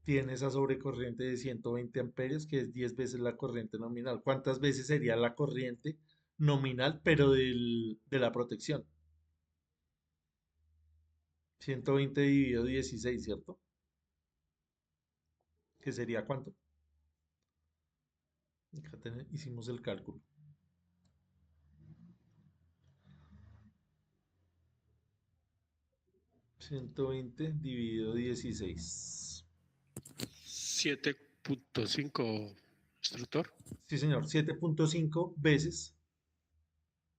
Tiene esa sobrecorriente de 120 amperios, que es 10 veces la corriente nominal. ¿Cuántas veces sería la corriente nominal, pero de la protección? 120 dividido 16, ¿cierto? ¿Que sería cuánto? Acá hicimos el cálculo. 120 dividido 16. 7.5, instructor. Sí, señor. 7,5 veces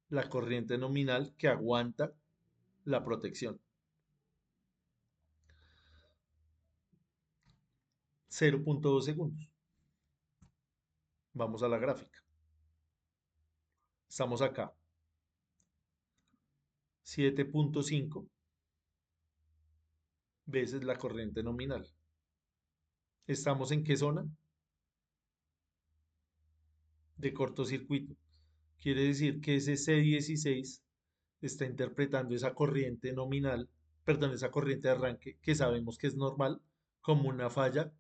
la corriente nominal que aguanta la protección. 0,2 segundos. Vamos a la gráfica. Estamos acá. 7,5 veces la corriente nominal. ¿Estamos en qué zona? De cortocircuito. Quiere decir que ese C16 está interpretando esa corriente nominal, perdón, esa corriente de arranque, que sabemos que es normal, como una falla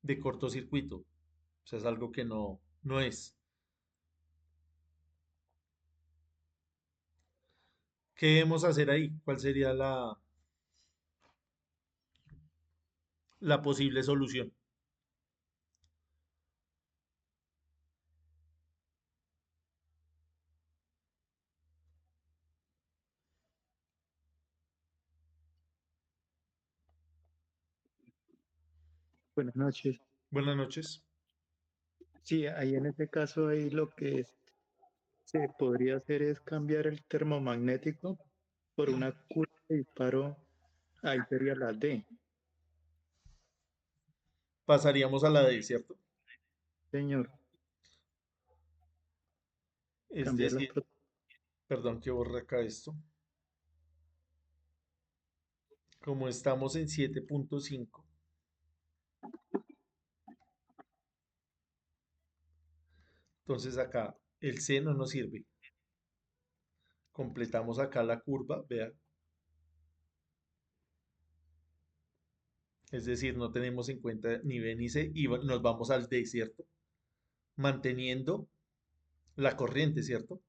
de cortocircuito. O sea, es algo que no es. ¿Qué debemos hacer ahí? ¿Cuál sería la posible solución? Buenas noches. Buenas noches. Sí, ahí en este caso ahí lo que se podría hacer es cambiar el termomagnético por una curva de disparo, ahí sería la D, Pasaríamos a la D, ¿cierto? señor. Es cambiar las decir, perdón que borre acá esto. Como estamos en 7.5, entonces acá el C no nos sirve. Completamos acá la curva, vea. Es decir, no tenemos en cuenta ni B ni C y nos vamos al D, ¿cierto? Manteniendo la corriente, ¿cierto?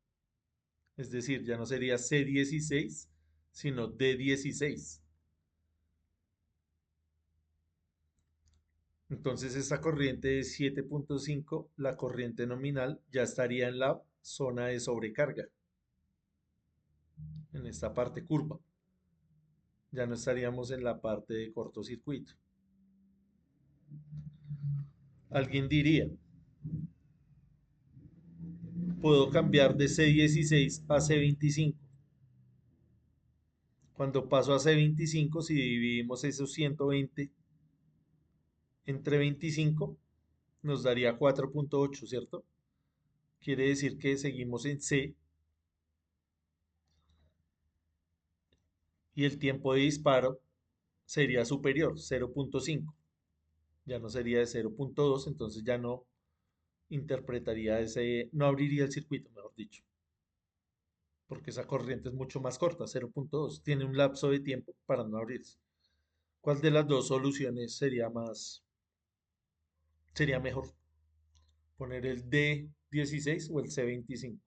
Es decir, ya no sería C16, sino D16. Entonces esta corriente de 7.5, la corriente nominal, ya estaría en la zona de sobrecarga, en esta parte curva. Ya no estaríamos en la parte de cortocircuito. Alguien diría, puedo cambiar de C16 a C25. Cuando paso a C25, si dividimos esos 120 entre 25, nos daría 4.8, ¿cierto? Quiere decir que seguimos en C y el tiempo de disparo sería superior, 0.5. Ya no sería de 0.2, entonces ya no interpretaría ese, no abriría el circuito, mejor dicho, porque esa corriente es mucho más corta, 0.2. Tiene un lapso de tiempo para no abrirse. ¿Cuál de las dos soluciones sería mejor? ¿Poner el D16 o el C25?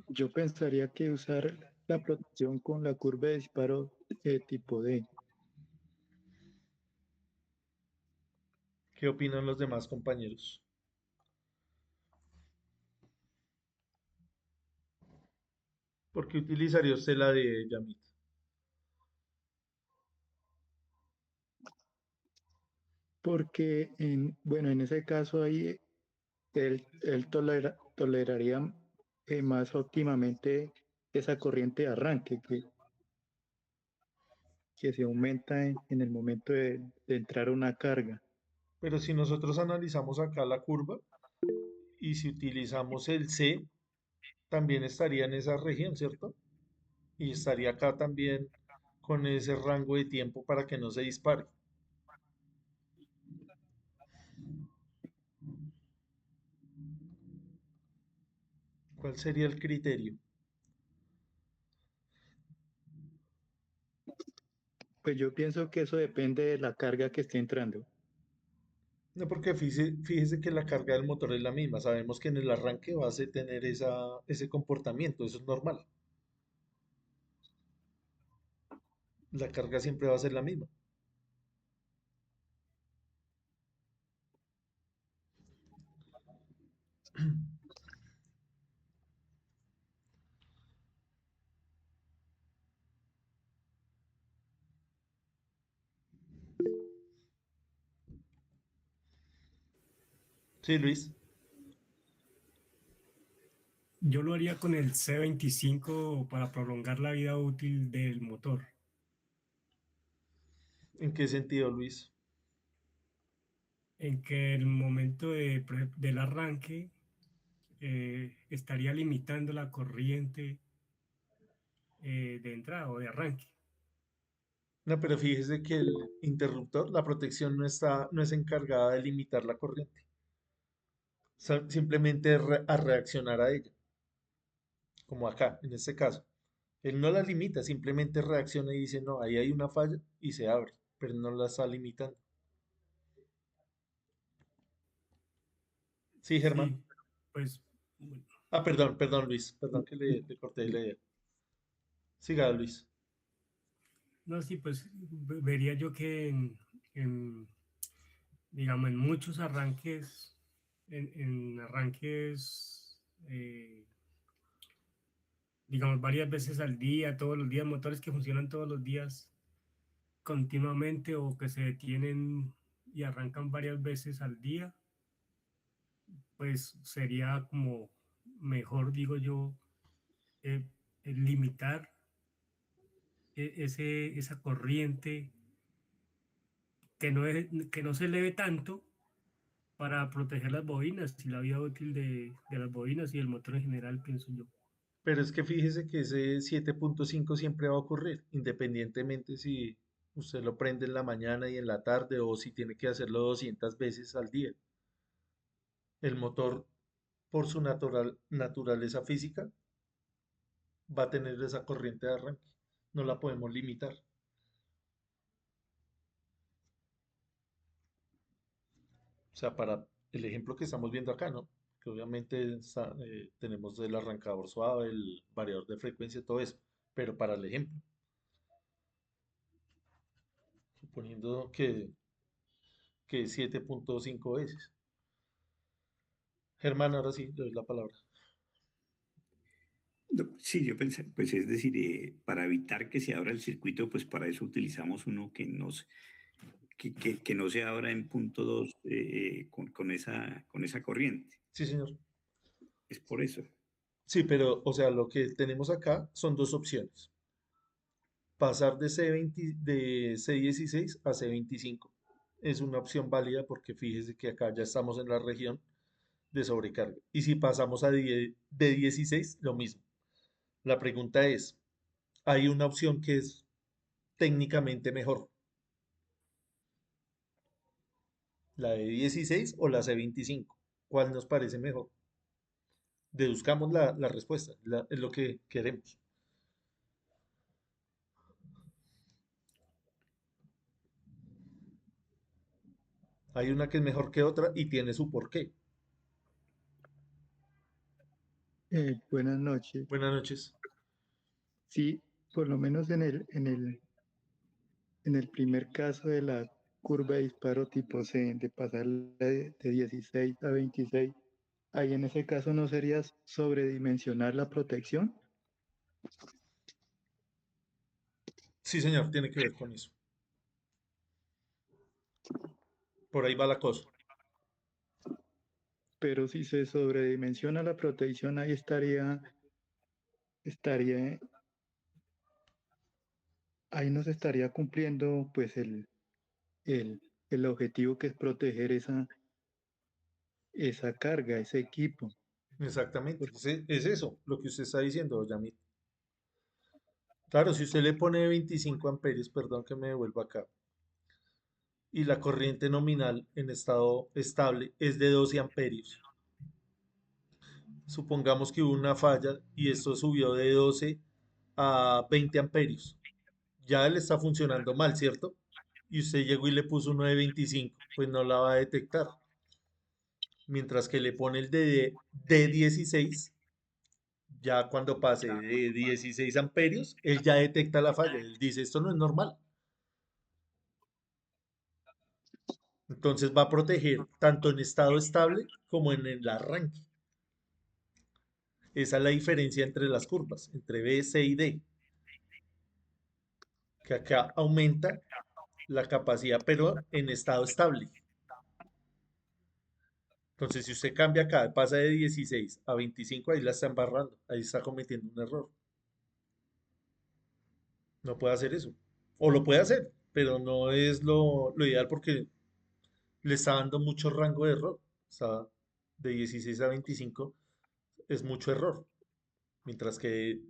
Yo pensaría que usar la protección con la curva de disparo tipo D. ¿Qué opinan los demás compañeros? ¿Por qué utilizaría usted la de Yamit? Porque bueno, en ese caso ahí él toleraría más óptimamente esa corriente de arranque que se aumenta en el momento de entrar una carga. Pero si nosotros analizamos acá la curva y si utilizamos el C, también estaría en esa región, ¿cierto? Y estaría acá también con ese rango de tiempo para que no se dispare. ¿Cuál sería el criterio? Pues yo pienso que eso depende de la carga que esté entrando. No, porque fíjese que la carga del motor es la misma. Sabemos que en el arranque va a tener ese comportamiento, eso es normal. La carga siempre va a ser la misma. Sí, Luis. Yo lo haría con el C25 para prolongar la vida útil del motor, ¿En qué sentido, Luis? en que el momento del arranque estaría limitando la corriente de entrada o de arranque. No, pero fíjese que el interruptor, la protección no es encargada de limitar la corriente. Simplemente a reaccionar a ella, como acá, en este caso. Él no la limita, simplemente reacciona y dice, no, ahí hay una falla y se abre, pero no la está limitando. Sí, Germán. Sí, pues bueno, Ah, perdón, perdón, Luis. Perdón que le corté la idea. Siga, Luis. no, sí, pues vería yo que en, digamos, en muchos arranques, en arranques, digamos, varias veces al día, todos los días, motores que funcionan todos los días continuamente o que se detienen y arrancan varias veces al día, pues sería como mejor, digo yo, eh, limitar esa corriente que no se eleve tanto para proteger las bobinas y la vida útil de las bobinas y el motor en general, pienso yo. Pero es que fíjese que ese 7.5 siempre va a ocurrir, independientemente si usted lo prende en la mañana y en la tarde o si tiene que hacerlo 200 veces al día. El motor, por su naturaleza física, va a tener esa corriente de arranque. No la podemos limitar. O sea, para el ejemplo que estamos viendo acá, ¿no? Que obviamente tenemos el arrancador suave, el variador de frecuencia, todo eso. Pero para el ejemplo, suponiendo que 7.5 veces. Germán, ahora sí, le doy la palabra. No, sí, yo pensé, pues es decir, para evitar que se abra el circuito, pues para eso utilizamos uno que no se abra en punto 2 con esa corriente. Sí, señor. Es por eso. Sí, pero, o sea, lo que tenemos acá son dos opciones. Pasar de C16 a C25 es una opción válida porque fíjese que acá ya estamos en la región de sobrecarga. Y si pasamos de 16, lo mismo. La pregunta es, hay una opción que es técnicamente mejor, la de 16 o la C25. ¿Cuál nos parece mejor? Deduzcamos la respuesta, es lo que queremos. Hay una que es mejor que otra y tiene su porqué. Buenas noches. Buenas noches. Sí, por lo menos en el primer caso de la curva de disparo tipo C, de pasar de 16 a 26, ahí en ese caso no sería sobredimensionar la protección. Sí, señor, tiene que ver con eso. Por ahí va la cosa. Pero si se sobredimensiona la protección, ahí estaría, ahí no se estaría cumpliendo pues el, el objetivo que es proteger esa carga, ese equipo. Exactamente. Porque Es eso lo que usted está diciendo, Yamit. Claro, si usted le pone 25 amperios, perdón que me devuelva acá, y la corriente nominal en estado estable es de 12 amperios. Supongamos que hubo una falla y esto subió de 12 a 20 amperios. Ya le está funcionando mal, ¿cierto? Y usted llegó y le puso uno de 25, pues no la va a detectar. Mientras que le pone el de 16, ya cuando pase de 16 amperios, él ya detecta la falla. Él dice, esto no es normal. Entonces va a proteger tanto en estado estable como en el arranque. Esa es la diferencia entre las curvas, entre B, C y D, que acá aumenta la capacidad, pero en estado estable. Entonces, si usted cambia acá, pasa de 16 a 25, ahí la está embarrando, ahí está cometiendo un error. No puede hacer eso. O lo puede hacer, pero no es lo ideal porque le está dando mucho rango de error. O sea, de 16 a 25 es mucho error. Mientras que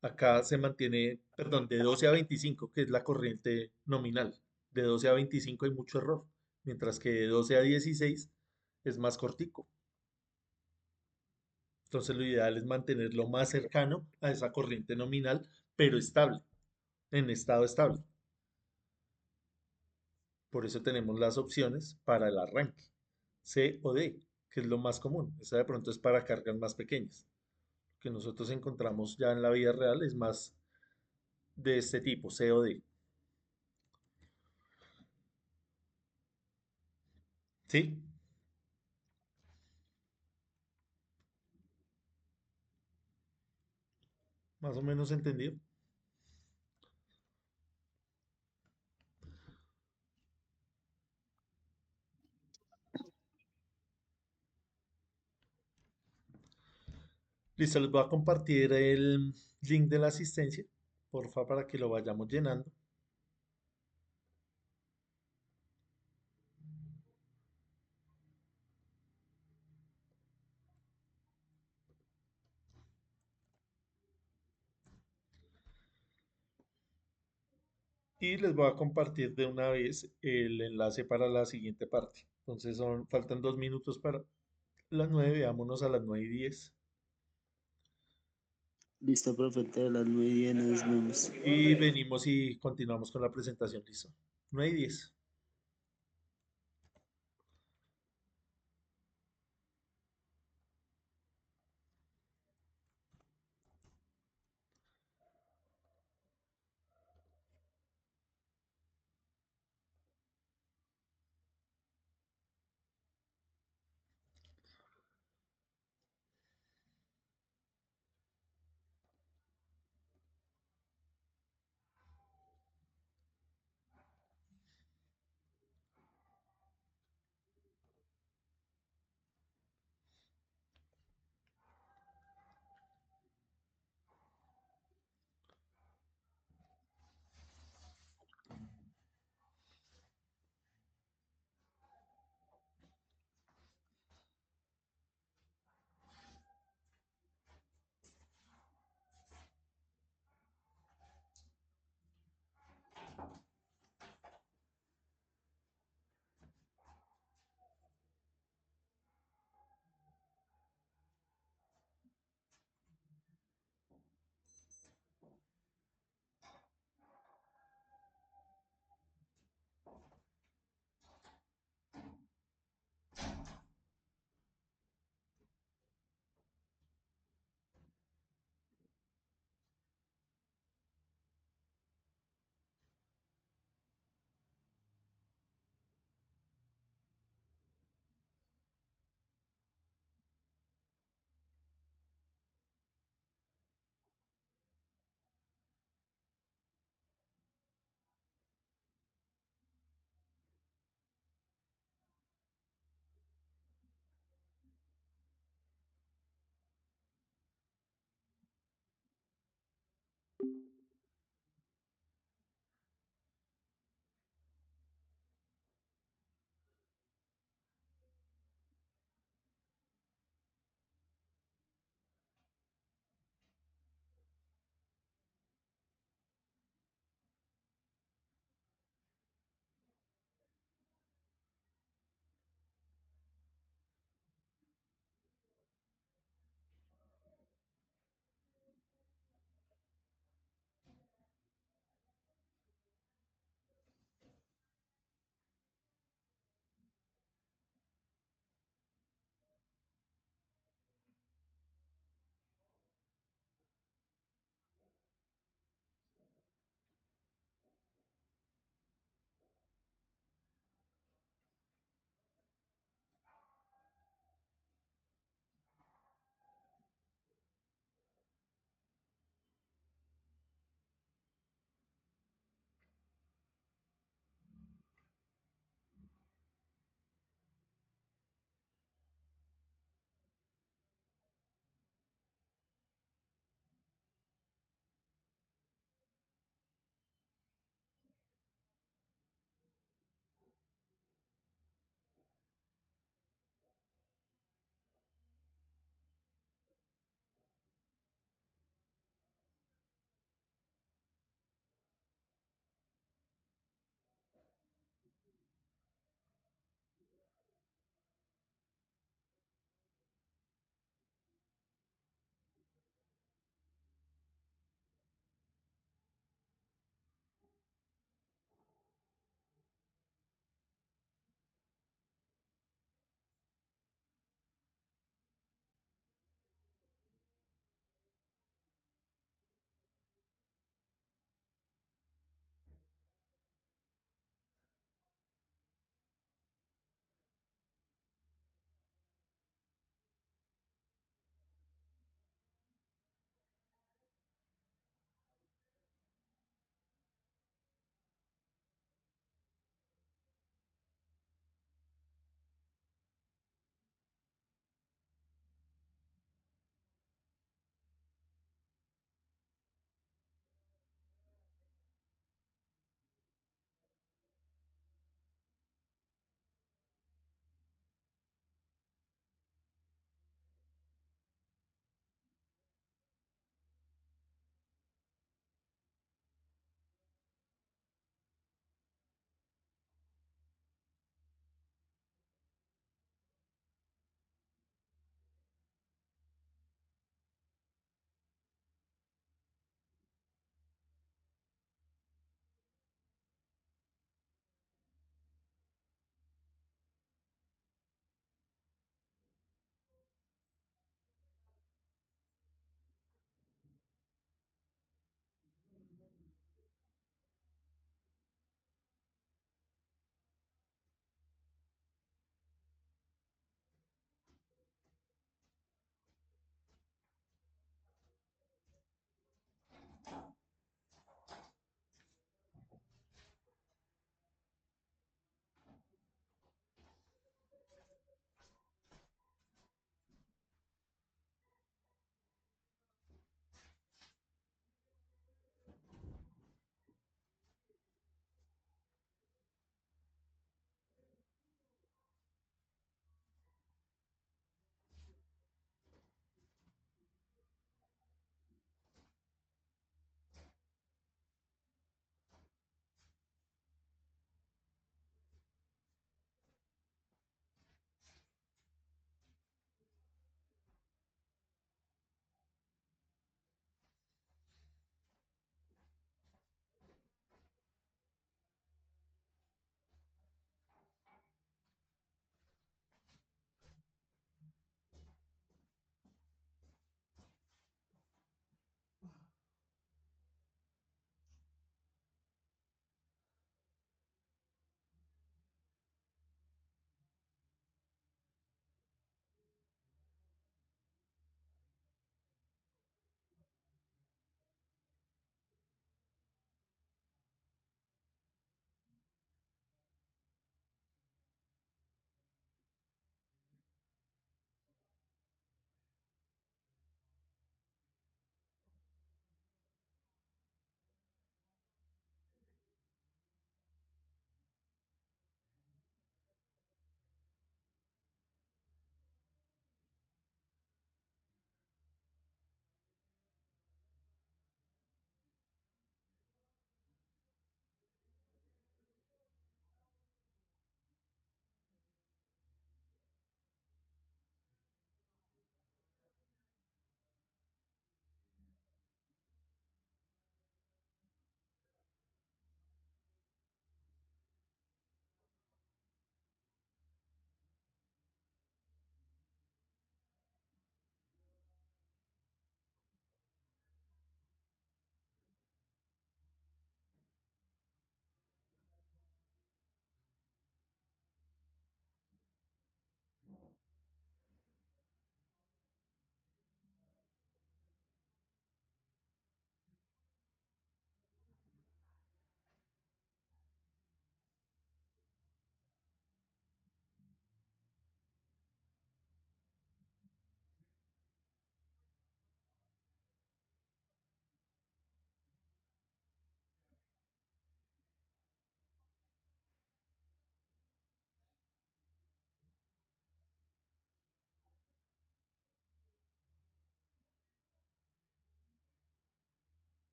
acá se mantiene, perdón, de 12 a 25, que es la corriente nominal. De 12 a 25 hay mucho error. Mientras que de 12 a 16 es más cortico. Entonces lo ideal es mantenerlo más cercano a esa corriente nominal, pero estable, en estado estable. Por eso tenemos las opciones para el arranque, C o D, que es lo más común. Esa de pronto es para cargas más pequeñas. Lo que nosotros encontramos ya en la vida real es más de este tipo, C o D. ¿Sí? Más o menos entendido. Listo, les voy a compartir el link de la asistencia, porfa, para que lo vayamos llenando. y les voy a compartir de una vez el enlace para la siguiente parte. Entonces faltan 2 minutos para las 9, veámonos a las 9:10. Listo, profe, entonces a las 9:10 nos vemos. Y venimos y continuamos con la presentación, listo. 9:10.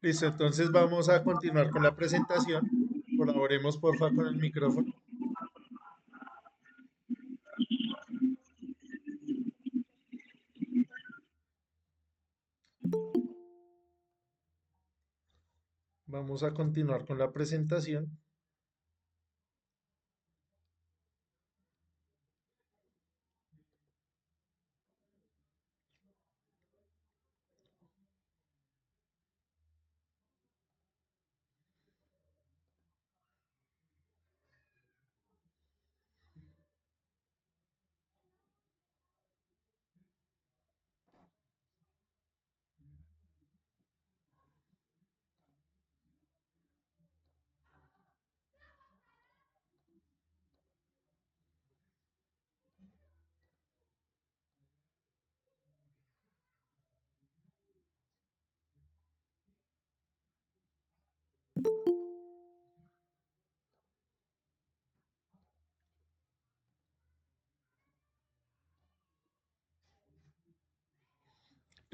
Listo, entonces vamos a continuar con la presentación. Colaboremos porfa con el micrófono. Vamos a continuar con la presentación.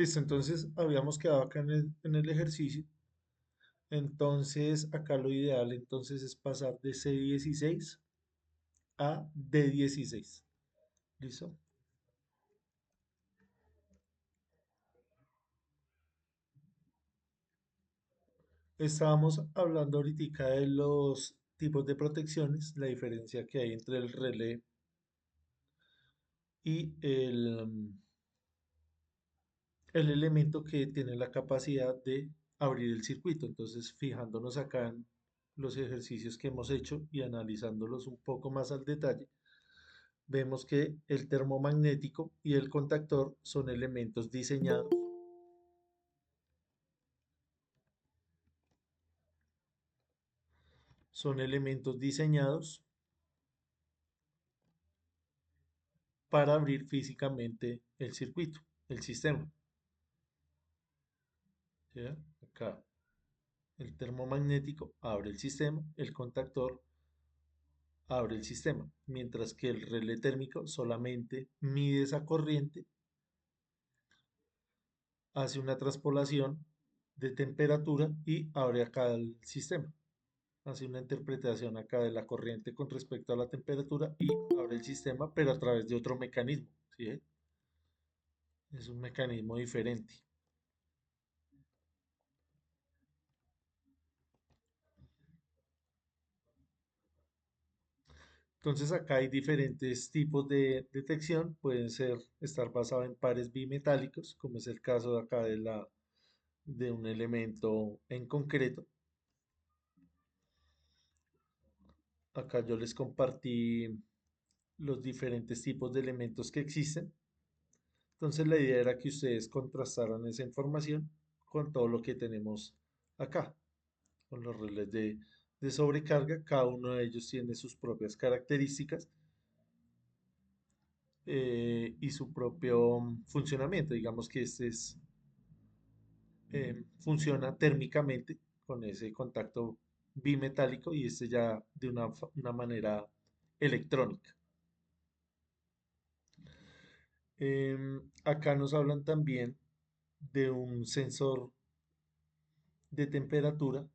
Listo, entonces habíamos quedado acá en el ejercicio. Entonces, acá lo ideal entonces es pasar de C16 a D16. ¿Listo? Estábamos hablando ahorita de los tipos de protecciones, la diferencia que hay entre el relé y el elemento que tiene la capacidad de abrir el circuito. Entonces, fijándonos acá en los ejercicios que hemos hecho y analizándolos un poco más al detalle, vemos que el termomagnético y el contactor son elementos diseñados para abrir físicamente el circuito, el sistema. ¿Ya? Acá el termomagnético abre el sistema, el contactor abre el sistema, mientras que el relé térmico solamente mide esa corriente, hace una traspolación de temperatura y abre acá el sistema. Hace una interpretación acá de la corriente con respecto a la temperatura y abre el sistema, pero a través de otro mecanismo. ¿Sí? Es un mecanismo diferente. Entonces acá hay diferentes tipos de detección. Pueden estar basados en pares bimetálicos, como es el caso de acá de un elemento en concreto. Acá yo les compartí los diferentes tipos de elementos que existen. Entonces la idea era que ustedes contrastaran esa información con todo lo que tenemos acá, con los relés de sobrecarga. Cada uno de ellos tiene sus propias características y su propio funcionamiento. Digamos que funciona térmicamente con ese contacto bimetálico y este ya de una manera electrónica. Acá nos hablan también de un sensor de temperatura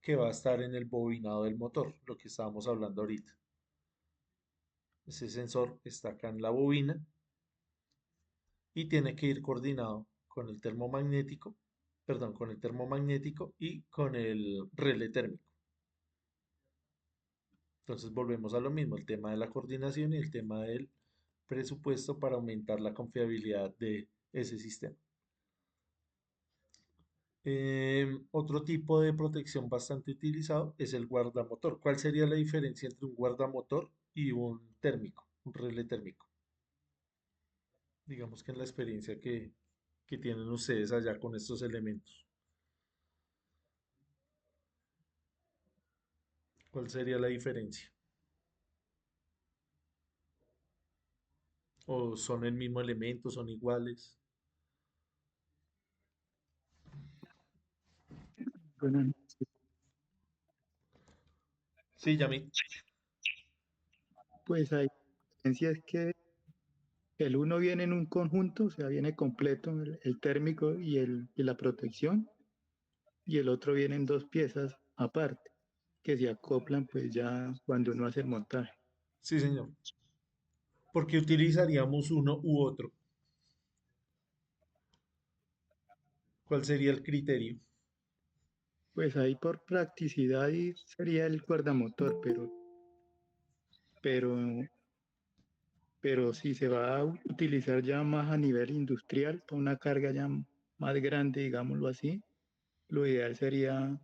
que va a estar en el bobinado del motor, lo que estábamos hablando ahorita. Ese sensor está acá en la bobina y tiene que ir coordinado con el termomagnético, perdón, con el termomagnético y con el relé térmico. Entonces volvemos a lo mismo, el tema de la coordinación y el tema del presupuesto para aumentar la confiabilidad de ese sistema. Otro tipo de protección bastante utilizado es el guardamotor. ¿Cuál sería la diferencia entre un guardamotor y un térmico, un relé térmico? Digamos que en la experiencia que tienen ustedes allá con estos elementos. ¿Cuál sería la diferencia? ¿O son el mismo elemento, son iguales? Bueno, Sí, Yami. pues hay diferencia es que el uno viene en un conjunto, o sea, viene completo, el térmico y la protección, y el otro viene en dos piezas aparte, que se acoplan pues ya cuando uno hace el montaje. Sí, señor. ¿Por qué utilizaríamos uno u otro? ¿Cuál sería el criterio? Pues ahí por practicidad y sería el guardamotor, pero, pero si se va a utilizar ya más a nivel industrial, para una carga ya más grande, digámoslo así, lo ideal sería,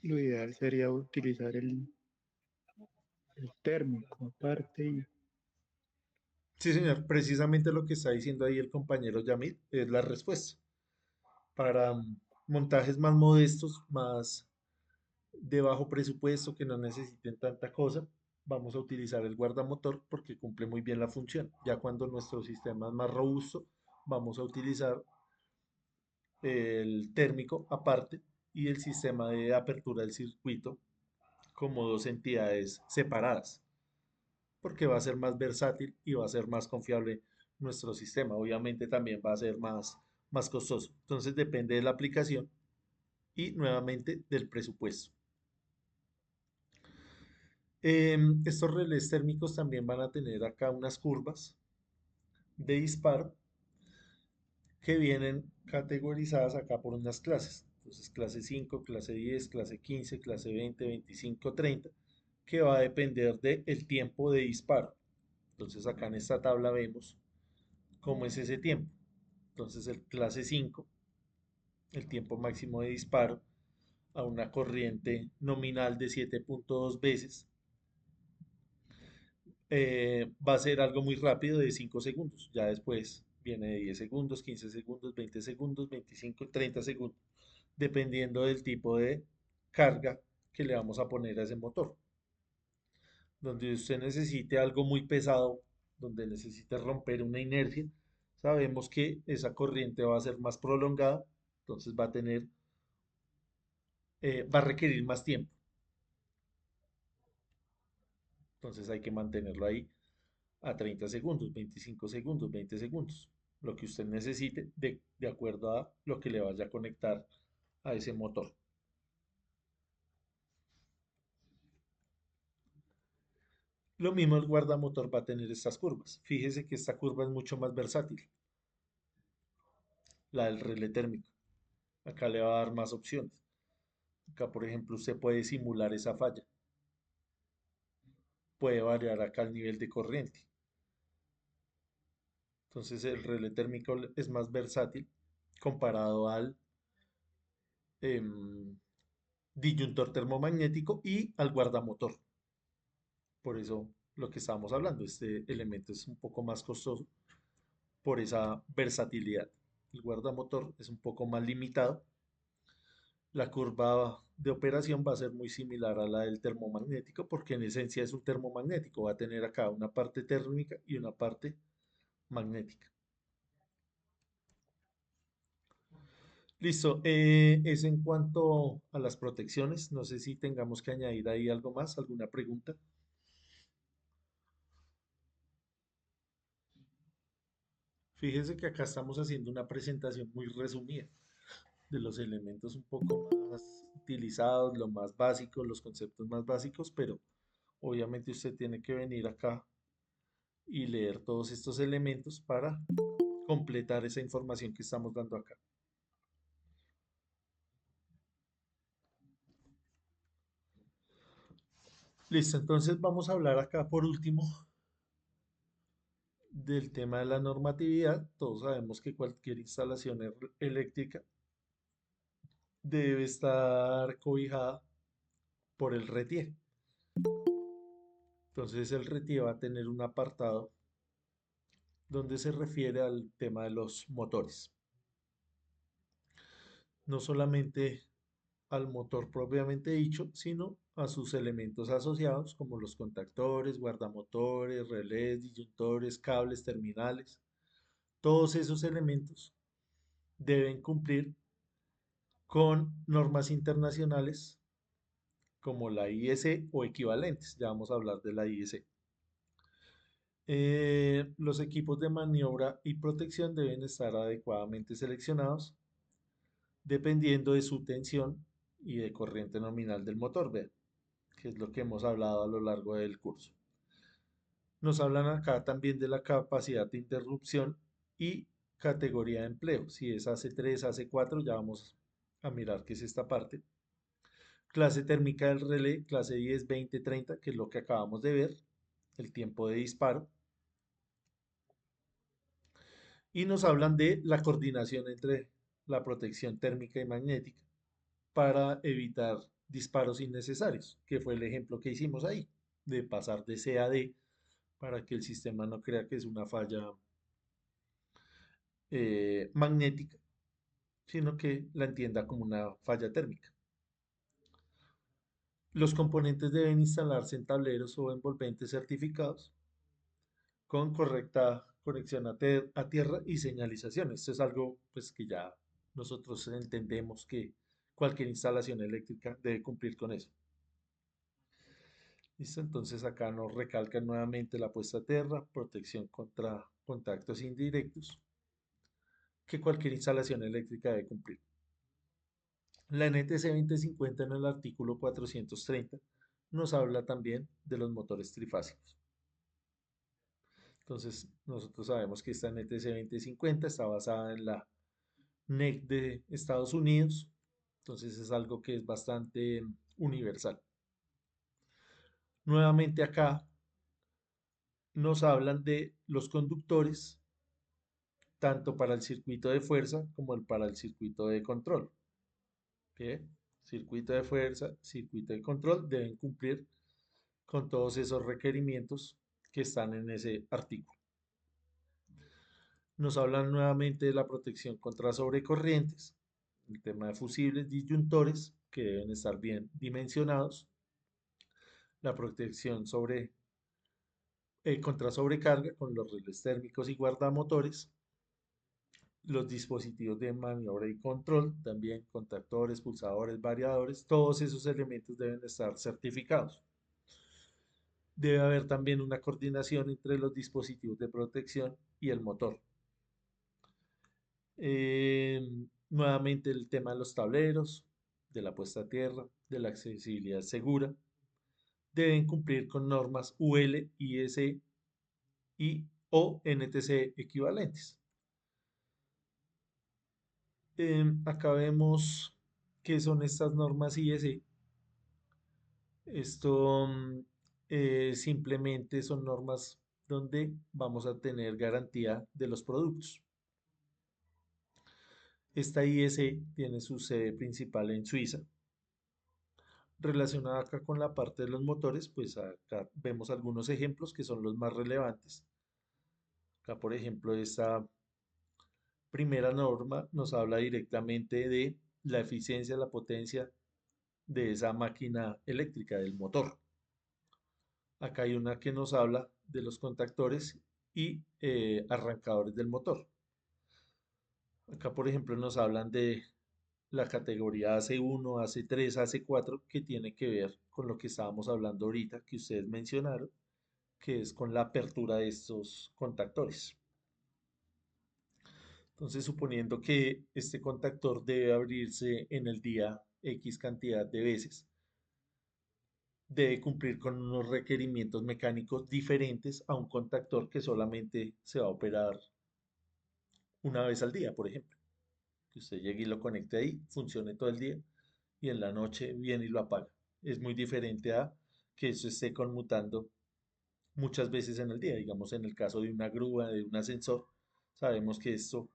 lo ideal sería utilizar el térmico aparte y Sí, señor. Precisamente lo que está diciendo ahí el compañero Yamil es la respuesta. Para montajes más modestos, más de bajo presupuesto, que no necesiten tanta cosa, vamos a utilizar el guardamotor porque cumple muy bien la función. Ya cuando nuestro sistema es más robusto, vamos a utilizar el térmico aparte y el sistema de apertura del circuito como dos entidades separadas, porque va a ser más versátil y va a ser más confiable nuestro sistema. Obviamente también va a ser más costoso. Entonces depende de la aplicación y nuevamente del presupuesto. Estos relés térmicos también van a tener acá unas curvas de disparo que vienen categorizadas acá por unas clases. Entonces, clase 5, clase 10, clase 15, clase 20, 25, 30, que va a depender del tiempo de disparo. Entonces, acá en esta tabla vemos cómo es ese tiempo. Entonces, el clase 5, el tiempo máximo de disparo a una corriente nominal de 7.2 veces, va a ser algo muy rápido de 5 segundos. Ya después viene de 10 segundos, 15 segundos, 20 segundos, 25, 30 segundos, dependiendo del tipo de carga que le vamos a poner a ese motor. Donde usted necesite algo muy pesado, donde necesite romper una inercia, sabemos que esa corriente va a ser más prolongada, entonces va a requerir más tiempo. Entonces hay que mantenerlo ahí a 30 segundos, 25 segundos, 20 segundos, lo que usted necesite de acuerdo a lo que le vaya a conectar a ese motor. Lo mismo el guardamotor va a tener estas curvas. Fíjese que esta curva es mucho más versátil, la del relé térmico. Acá le va a dar más opciones. Acá, por ejemplo, usted puede simular esa falla. Puede variar acá el nivel de corriente. Entonces el relé térmico es más versátil comparado al em, disyuntor termomagnético y al guardamotor. Por eso lo que estábamos hablando, este elemento es un poco más costoso por esa versatilidad. El guardamotor es un poco más limitado. La curva de operación va a ser muy similar a la del termomagnético porque en esencia es un termomagnético. Va a tener acá una parte térmica y una parte magnética. Listo. Eso en cuanto a las protecciones. No sé si tengamos que añadir ahí algo más, alguna pregunta. Fíjense que acá estamos haciendo una presentación muy resumida de los elementos un poco más utilizados, lo más básico, los conceptos más básicos, pero obviamente usted tiene que venir acá y leer todos estos elementos para completar esa información que estamos dando acá. Listo, entonces vamos a hablar acá por último del tema de la normatividad. Todos sabemos que cualquier instalación eléctrica debe estar cobijada por el RETIE. Entonces el RETIE va a tener un apartado donde se refiere al tema de los motores. No solamente al motor propiamente dicho, sino a sus elementos asociados como los contactores, guardamotores, relés, disyuntores, cables, terminales. Todos esos elementos deben cumplir con normas internacionales como la IEC o equivalentes. Ya vamos a hablar de la IEC. Los equipos de maniobra y protección deben estar adecuadamente seleccionados dependiendo de su tensión y de corriente nominal del motor, vean, que es lo que hemos hablado a lo largo del curso. Nos hablan acá también de la capacidad de interrupción y categoría de empleo. Si es AC3, AC4, ya vamos a mirar qué es esta parte. Clase térmica del relé, clase 10, 20, 30, que es lo que acabamos de ver, el tiempo de disparo. Y nos hablan de la coordinación entre la protección térmica y magnética para evitar disparos innecesarios, que fue el ejemplo que hicimos ahí, de pasar de C a D para que el sistema no crea que es una falla magnética, sino que la entienda como una falla térmica. Los componentes deben instalarse en tableros o envolventes certificados con correcta conexión a tierra y señalización. Esto es algo pues, que ya nosotros entendemos que cualquier instalación eléctrica debe cumplir con eso. ¿Listo? Entonces acá nos recalcan nuevamente la puesta a tierra, protección contra contactos indirectos, que cualquier instalación eléctrica debe cumplir. La NTC 2050 en el artículo 430 nos habla también de los motores trifásicos. Entonces, nosotros sabemos que esta NTC 2050 está basada en la NEC de Estados Unidos, entonces es algo que es bastante universal. Nuevamente acá nos hablan de los conductores, tanto para el circuito de fuerza como para el circuito de control. ¿Qué? Circuito de fuerza, circuito de control deben cumplir con todos esos requerimientos que están en ese artículo. Nos hablan nuevamente de la protección contra sobrecorrientes, el tema de fusibles, disyuntores, que deben estar bien dimensionados, la protección contra sobrecarga con los relés térmicos y guardamotores, los dispositivos de maniobra y control, también contactores, pulsadores, variadores, todos esos elementos deben estar certificados. Debe haber también una coordinación entre los dispositivos de protección y el motor. Nuevamente el tema de los tableros, de la puesta a tierra, de la accesibilidad segura, deben cumplir con normas UL, IS y o NTC equivalentes. Acá vemos qué son estas normas IS. Esto simplemente son normas donde vamos a tener garantía de los productos. Esta IS tiene su sede principal en Suiza. Relacionada acá con la parte de los motores, pues acá vemos algunos ejemplos que son los más relevantes. Acá, por ejemplo, esta primera norma nos habla directamente de la eficiencia, la potencia de esa máquina eléctrica, del motor. Acá hay una que nos habla de los contactores y arrancadores del motor. Acá, por ejemplo, nos hablan de la categoría AC1, AC3, AC4, que tiene que ver con lo que estábamos hablando ahorita, que ustedes mencionaron, que es con la apertura de estos contactores. Entonces, suponiendo que este contactor debe abrirse en el día X cantidad de veces, debe cumplir con unos requerimientos mecánicos diferentes a un contactor que solamente se va a operar una vez al día, por ejemplo. Que usted llegue y lo conecte ahí, funcione todo el día y en la noche viene y lo apaga. Es muy diferente a que eso esté conmutando muchas veces en el día. Digamos, en el caso de una grúa, de un ascensor, sabemos que esto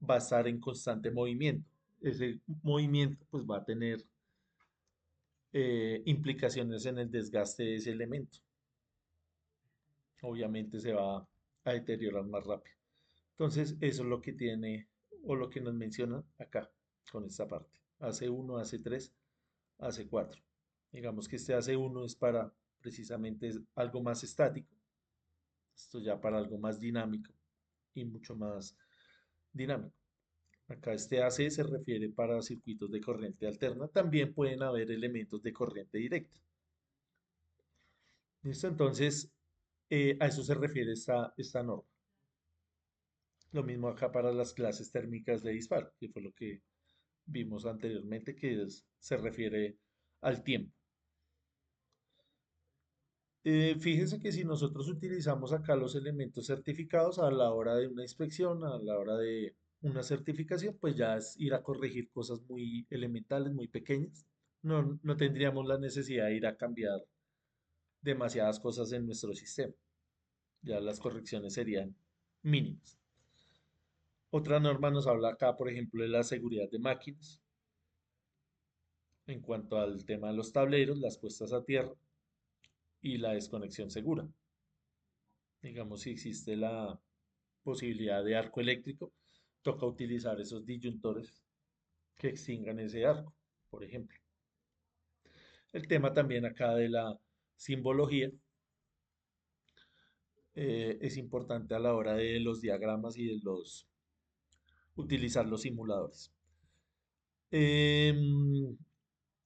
va a estar en constante movimiento. Ese movimiento pues va a tener implicaciones en el desgaste de ese elemento. Obviamente se va a deteriorar más rápido. Entonces, eso es lo que tiene o lo que nos menciona acá con esta parte. AC1, AC3, AC4. Digamos que este AC1 es para precisamente algo más estático. Esto ya para algo más dinámico y mucho más dinámico. Acá este AC se refiere para circuitos de corriente alterna. También pueden haber elementos de corriente directa. ¿Listo? Entonces, a eso se refiere esta norma. Lo mismo acá para las clases térmicas de disparo, que fue lo que vimos anteriormente, que se refiere al tiempo. Fíjense que si nosotros utilizamos acá los elementos certificados a la hora de una inspección, a la hora de una certificación, pues ya es ir a corregir cosas muy elementales, muy pequeñas. No tendríamos la necesidad de ir a cambiar demasiadas cosas en nuestro sistema. Ya las correcciones serían mínimas. Otra norma nos habla acá, por ejemplo, de la seguridad de máquinas. En cuanto al tema de los tableros, las puestas a tierra y la desconexión segura. Digamos, si existe la posibilidad de arco eléctrico, toca utilizar esos disyuntores que extingan ese arco, por ejemplo. El tema también acá de la simbología es importante a la hora de los diagramas y de utilizar los simuladores.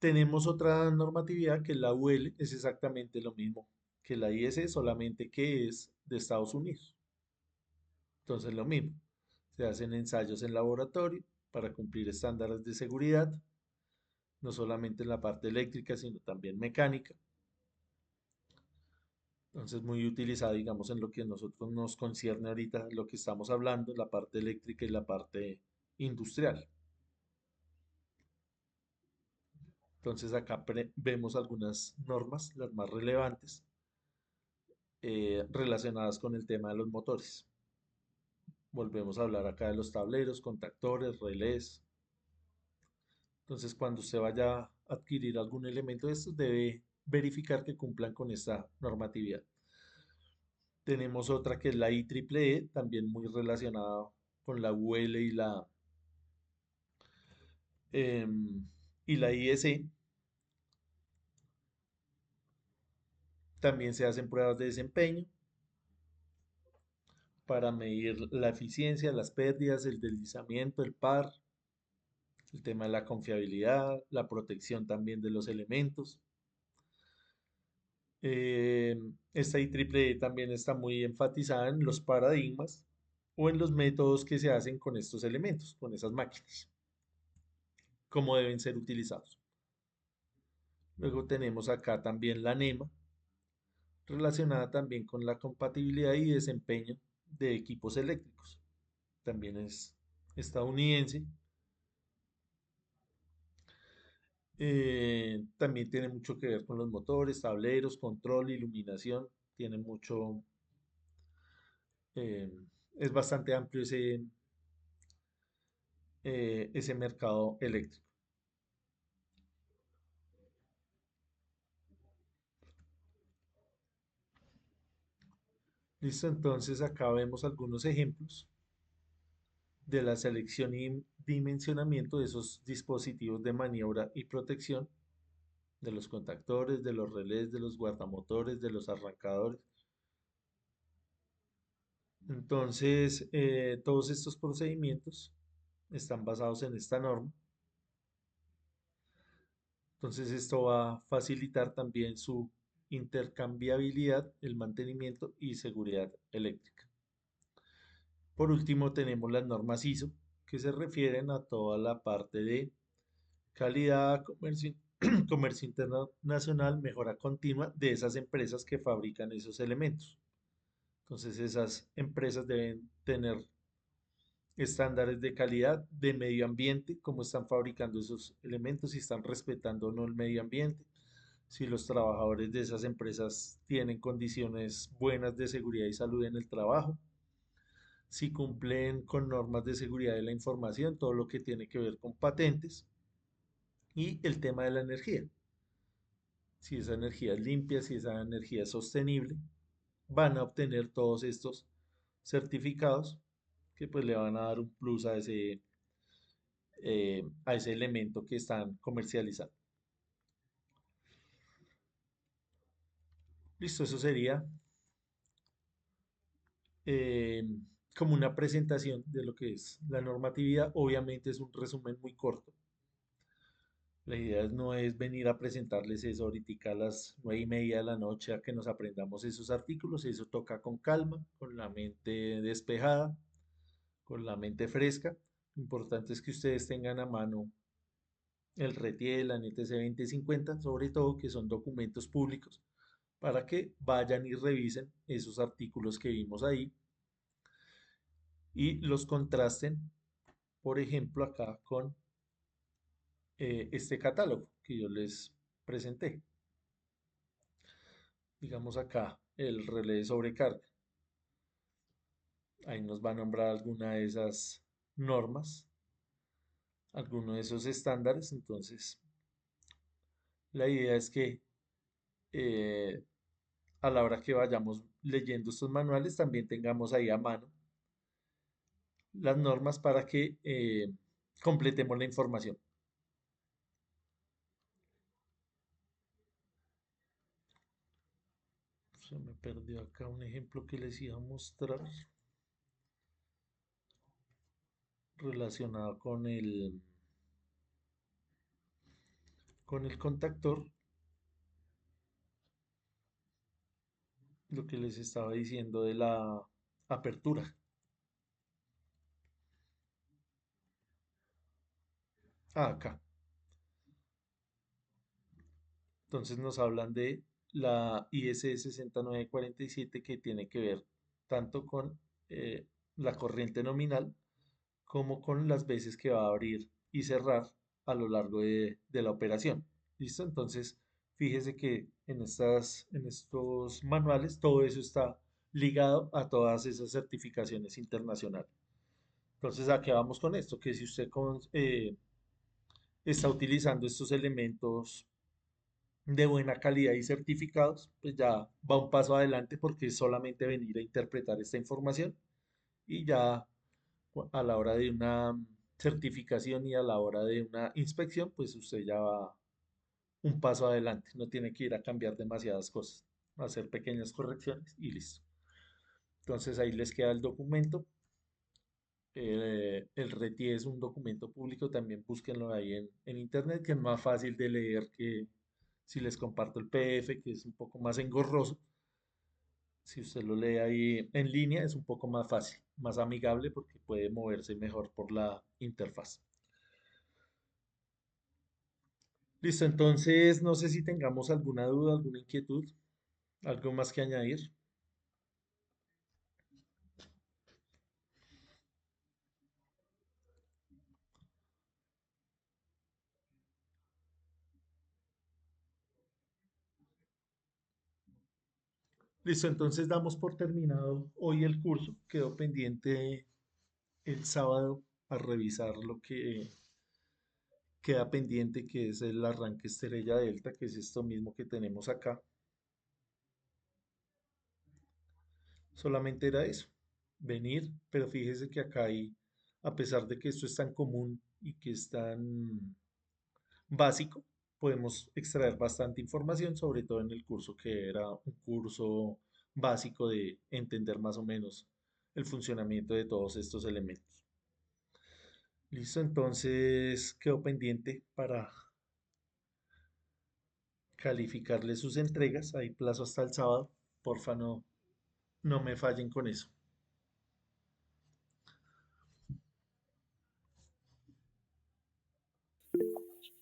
Tenemos otra normatividad que es la UL, es exactamente lo mismo que la IS, solamente que es de Estados Unidos. Entonces lo mismo, se hacen ensayos en laboratorio para cumplir estándares de seguridad, no solamente en la parte eléctrica, sino también mecánica. Entonces muy utilizada, digamos, en lo que a nosotros nos concierne ahorita, lo que estamos hablando, la parte eléctrica y la parte industrial. Entonces acá vemos algunas normas, las más relevantes, relacionadas con el tema de los motores. Volvemos a hablar acá de los tableros, contactores, relés. Entonces, cuando usted vaya a adquirir algún elemento de estos, debe verificar que cumplan con esta normatividad. Tenemos otra que es la IEEE, también muy relacionada con la UL y la IEC. También se hacen pruebas de desempeño para medir la eficiencia, las pérdidas, el deslizamiento, el par, el tema de la confiabilidad, la protección también de los elementos. Esta IEEE también está muy enfatizada en los paradigmas o en los métodos que se hacen con estos elementos, con esas máquinas, cómo deben ser utilizados. Luego tenemos acá también la NEMA, relacionada también con la compatibilidad y desempeño de equipos eléctricos. También es estadounidense. También tiene mucho que ver con los motores, tableros, control, iluminación. Tiene mucho, eh, es bastante amplio ese mercado eléctrico. Listo, entonces acá vemos algunos ejemplos de la selección y dimensionamiento de esos dispositivos de maniobra y protección, de los contactores, de los relés, de los guardamotores, de los arrancadores. Entonces, todos estos procedimientos están basados en esta norma. Entonces, esto va a facilitar también su intercambiabilidad, el mantenimiento y seguridad eléctrica. Por último, tenemos las normas ISO, que se refieren a toda la parte de calidad, comercio, comercio internacional, mejora continua de esas empresas que fabrican esos elementos. Entonces, esas empresas deben tener estándares de calidad, de medio ambiente, cómo están fabricando esos elementos, si están respetando o no el medio ambiente, si los trabajadores de esas empresas tienen condiciones buenas de seguridad y salud en el trabajo, si cumplen con normas de seguridad de la información, todo lo que tiene que ver con patentes y el tema de la energía. Si esa energía es limpia, si esa energía es sostenible, van a obtener todos estos certificados que pues le van a dar un plus a ese elemento que están comercializando. Listo, eso sería eh, como una presentación de lo que es la normatividad. Obviamente es un resumen muy corto. La idea no es venir a presentarles eso ahorita a las 9:30 de la noche a que nos aprendamos esos artículos. Eso toca con calma, con la mente despejada, con la mente fresca. Lo importante es que ustedes tengan a mano el RETIE, la NTC 2050, sobre todo que son documentos públicos, para que vayan y revisen esos artículos que vimos ahí y los contrasten, por ejemplo, acá con este catálogo que yo les presenté. Digamos acá, el relé de sobrecarga. Ahí nos va a nombrar alguna de esas normas, alguno de esos estándares. Entonces, la idea es que eh, a la hora que vayamos leyendo estos manuales, también tengamos ahí a mano las normas para que completemos la información. Se me perdió acá un ejemplo que les iba a mostrar relacionado con el contactor, lo que les estaba diciendo de la apertura. Acá. Entonces nos hablan de la IS 6947 que tiene que ver tanto con la corriente nominal como con las veces que va a abrir y cerrar a lo largo de la operación. ¿Listo? Entonces, fíjese que en estos manuales todo eso está ligado a todas esas certificaciones internacionales. Entonces, ¿a qué vamos con esto? Que si usted está utilizando estos elementos de buena calidad y certificados, pues ya va un paso adelante porque es solamente venir a interpretar esta información y ya a la hora de una certificación y a la hora de una inspección, pues usted ya va un paso adelante, no tiene que ir a cambiar demasiadas cosas, hacer pequeñas correcciones y listo. Entonces ahí les queda el documento. El RETI es un documento público, también búsquenlo ahí en internet, que es más fácil de leer que si les comparto el PDF, que es un poco más engorroso. Si usted lo lee ahí en línea, es un poco más fácil, más amigable porque puede moverse mejor por la interfaz. Listo, entonces no sé si tengamos alguna duda, alguna inquietud, algo más que añadir. Listo, entonces damos por terminado hoy el curso. Quedó pendiente el sábado a revisar lo que queda pendiente, que es el arranque estrella delta, que es esto mismo que tenemos acá. Solamente era eso, venir, pero fíjese que acá hay, a pesar de que esto es tan común y que es tan básico, podemos extraer bastante información, sobre todo en el curso que era un curso básico de entender más o menos el funcionamiento de todos estos elementos. Listo, entonces quedó pendiente para calificarle sus entregas. Hay plazo hasta el sábado. Porfa, no me fallen con eso.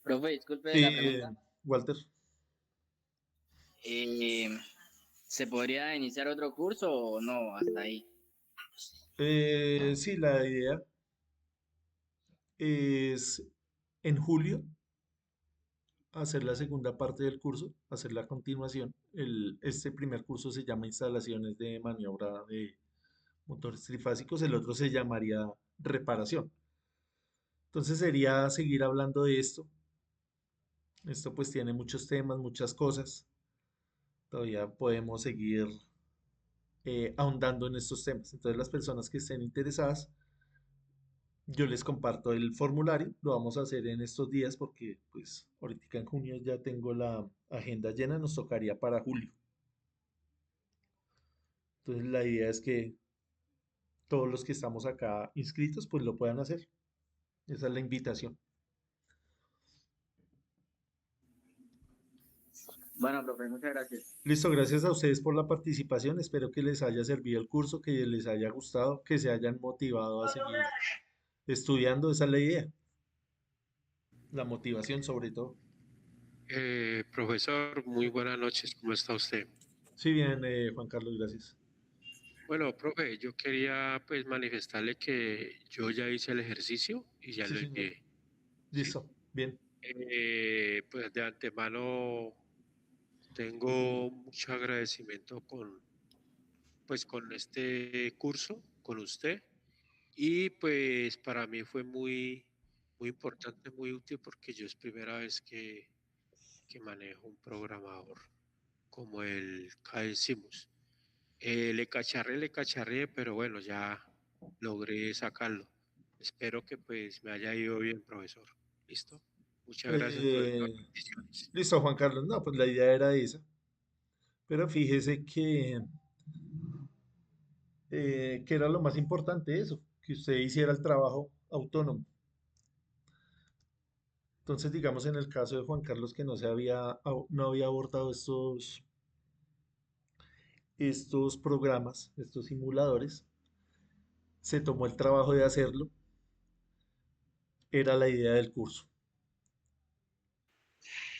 Profe, disculpe Sí, la pregunta. Walter. Eh, ¿Se podría iniciar otro curso o no? Hasta ahí. Sí, la idea es en julio hacer la segunda parte del curso, hacer la continuación. Este primer curso se llama Instalaciones de maniobra de motores trifásicos, el otro se llamaría Reparación. Entonces sería seguir hablando de esto. Esto pues tiene muchos temas, muchas cosas. Todavía podemos seguir ahondando en estos temas. Entonces las personas que estén interesadas, yo les comparto el formulario, lo vamos a hacer en estos días porque pues ahorita en junio ya tengo la agenda llena, nos tocaría para julio. Entonces la idea es que todos los que estamos acá inscritos pues lo puedan hacer. Esa es la invitación. Bueno, profe, muchas gracias. Listo, gracias a ustedes por la participación. Espero que les haya servido el curso, que les haya gustado, que se hayan motivado a seguir estudiando. Esa es la idea, la motivación sobre todo. Profesor, muy buenas noches, ¿cómo está usted? Sí, bien, Juan Carlos, gracias. Bueno, profe, yo quería pues manifestarle que yo ya hice el ejercicio y ya Sí, lo señor. envié. ¿Sí? Listo, bien. Pues de antemano tengo mucho agradecimiento pues con este curso, con usted. Y pues para mí fue muy importante, muy útil porque yo es primera vez que manejo un programador como el Kyle Simus. Le cacharré, pero bueno, ya logré sacarlo. Espero que pues me haya ido bien, profesor. ¿Listo? Muchas gracias, profesor. Eh, Bendiciones. listo, Juan Carlos. No, pues la idea era esa. Pero fíjese que era lo más importante eso, que usted hiciera el trabajo autónomo. Entonces, digamos en el caso de Juan Carlos que no había abordado estos programas, estos simuladores, se tomó el trabajo de hacerlo, era la idea del curso.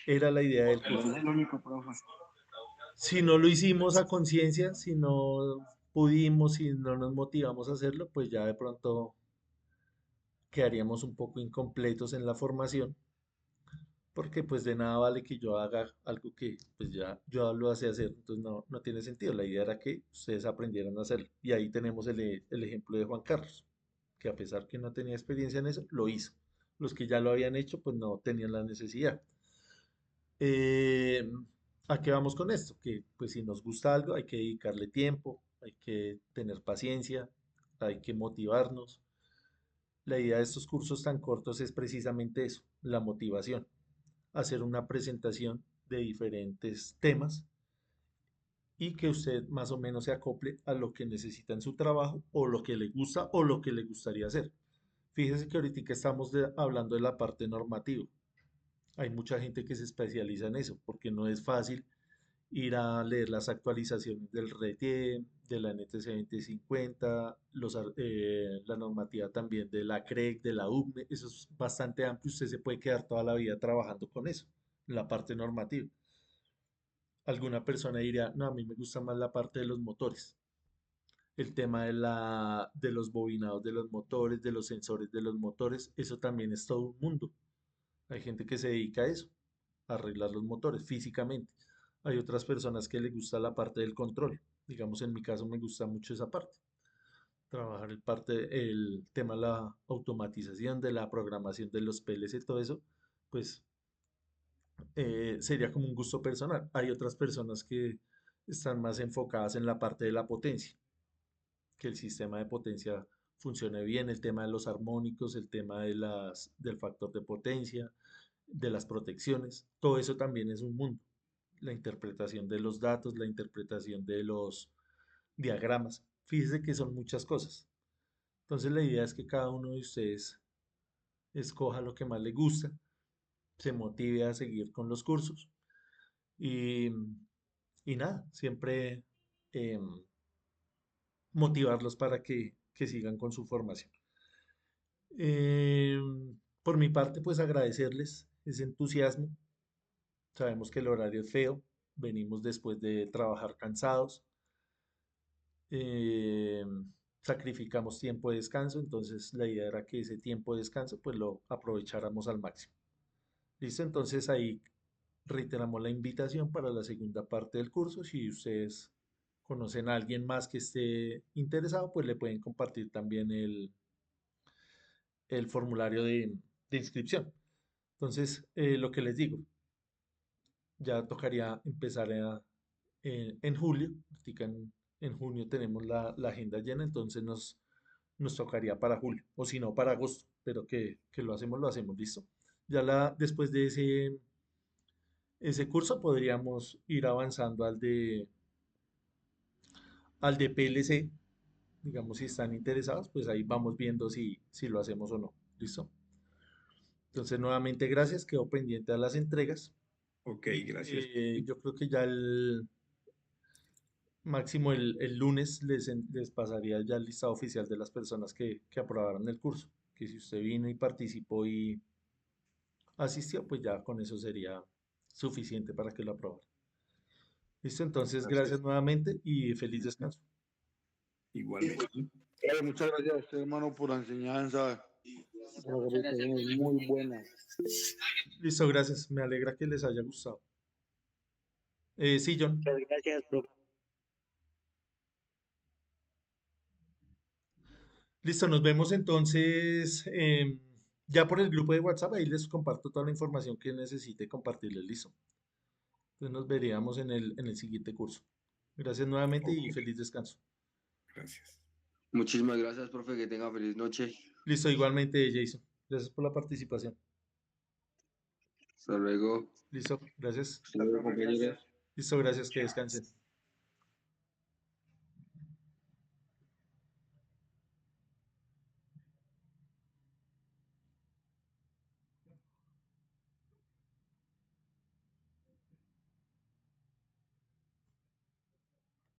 Era la idea del No curso. es el único, profe. Si no lo hicimos a conciencia, si no pudimos, si no nos motivamos a hacerlo, pues ya de pronto quedaríamos un poco incompletos en la formación, porque pues de nada vale que yo haga algo que pues ya yo lo sé hacer, entonces no tiene sentido. La idea era que ustedes aprendieran a hacerlo. Y ahí tenemos el ejemplo de Juan Carlos, que a pesar que no tenía experiencia en eso, lo hizo. Los que ya lo habían hecho, pues no tenían la necesidad. Eh, ¿A qué vamos con esto? Que pues si nos gusta algo hay que dedicarle tiempo, hay que tener paciencia, hay que motivarnos. La idea de estos cursos tan cortos es precisamente eso, la motivación. Hacer una presentación de diferentes temas y que usted más o menos se acople a lo que necesita en su trabajo o lo que le gusta o lo que le gustaría hacer. Fíjese que ahorita estamos hablando de la parte normativa. Hay mucha gente que se especializa en eso porque no es fácil ir a leer las actualizaciones del RETIE, de la NTC 2050, la normativa también de la CREC, de la UCME, eso es bastante amplio, usted se puede quedar toda la vida trabajando con eso, la parte normativa. Alguna persona diría, no, a mí me gusta más la parte de los motores, el tema de los bobinados de los motores, de los sensores de los motores, eso también es todo un mundo. Hay gente que se dedica a eso, a arreglar los motores físicamente. Hay otras personas que les gusta la parte del control. Digamos, en mi caso me gusta mucho esa parte. Trabajar el tema de la automatización, de la programación de los PLC, todo eso, pues sería como un gusto personal. Hay otras personas que están más enfocadas en la parte de la potencia, que el sistema de potencia funcione bien, el tema de los armónicos, el tema del factor de potencia, de las protecciones, todo eso también es un mundo. La interpretación de los datos, la interpretación de los diagramas. Fíjese que son muchas cosas. Entonces la idea es que cada uno de ustedes escoja lo que más le gusta, se motive a seguir con los cursos y, y nada, siempre em, motivarlos para que sigan con su formación. Por mi parte, pues agradecerles ese entusiasmo. Sabemos que el horario es feo, venimos después de trabajar cansados, eh, sacrificamos tiempo de descanso, entonces la idea era que ese tiempo de descanso pues lo aprovecháramos al máximo. Listo, entonces ahí reiteramos la invitación para la segunda parte del curso. Si ustedes conocen a alguien más que esté interesado, pues le pueden compartir también el formulario de inscripción. Entonces, lo que les digo, ya tocaría empezar en julio. Ahorita en junio tenemos la agenda llena, entonces nos tocaría para julio, o si no, para agosto, pero que lo hacemos, listo. Después de ese curso podríamos ir avanzando al de PLC, digamos, si están interesados, pues ahí vamos viendo si lo hacemos o no, listo. Entonces, nuevamente, gracias, quedo pendiente a las entregas. Ok, gracias. Yo creo que ya máximo el lunes les pasaría ya el listado oficial de las personas que aprobaron el curso. Que si usted vino y participó y asistió, pues ya con eso sería suficiente para que lo aprobara. Listo, entonces gracias Gracias. nuevamente y feliz descanso. Igualmente. Muchas gracias a usted, hermano, por la enseñanza. Las explicaciones muy buenas. Listo, gracias. Me alegra que les haya gustado. Sí, John. Muchas gracias, profe. Listo, nos vemos entonces ya por el grupo de WhatsApp. Ahí les comparto toda la información que necesite compartirles. Listo. Entonces nos veríamos en el siguiente curso. Gracias nuevamente y Ok, feliz descanso. gracias. Muchísimas gracias, profe, que tenga feliz noche. Listo, igualmente, Jason. Gracias por la participación. Hasta luego. Listo, gracias. Hasta luego, compañeros. Listo, gracias, que descansen.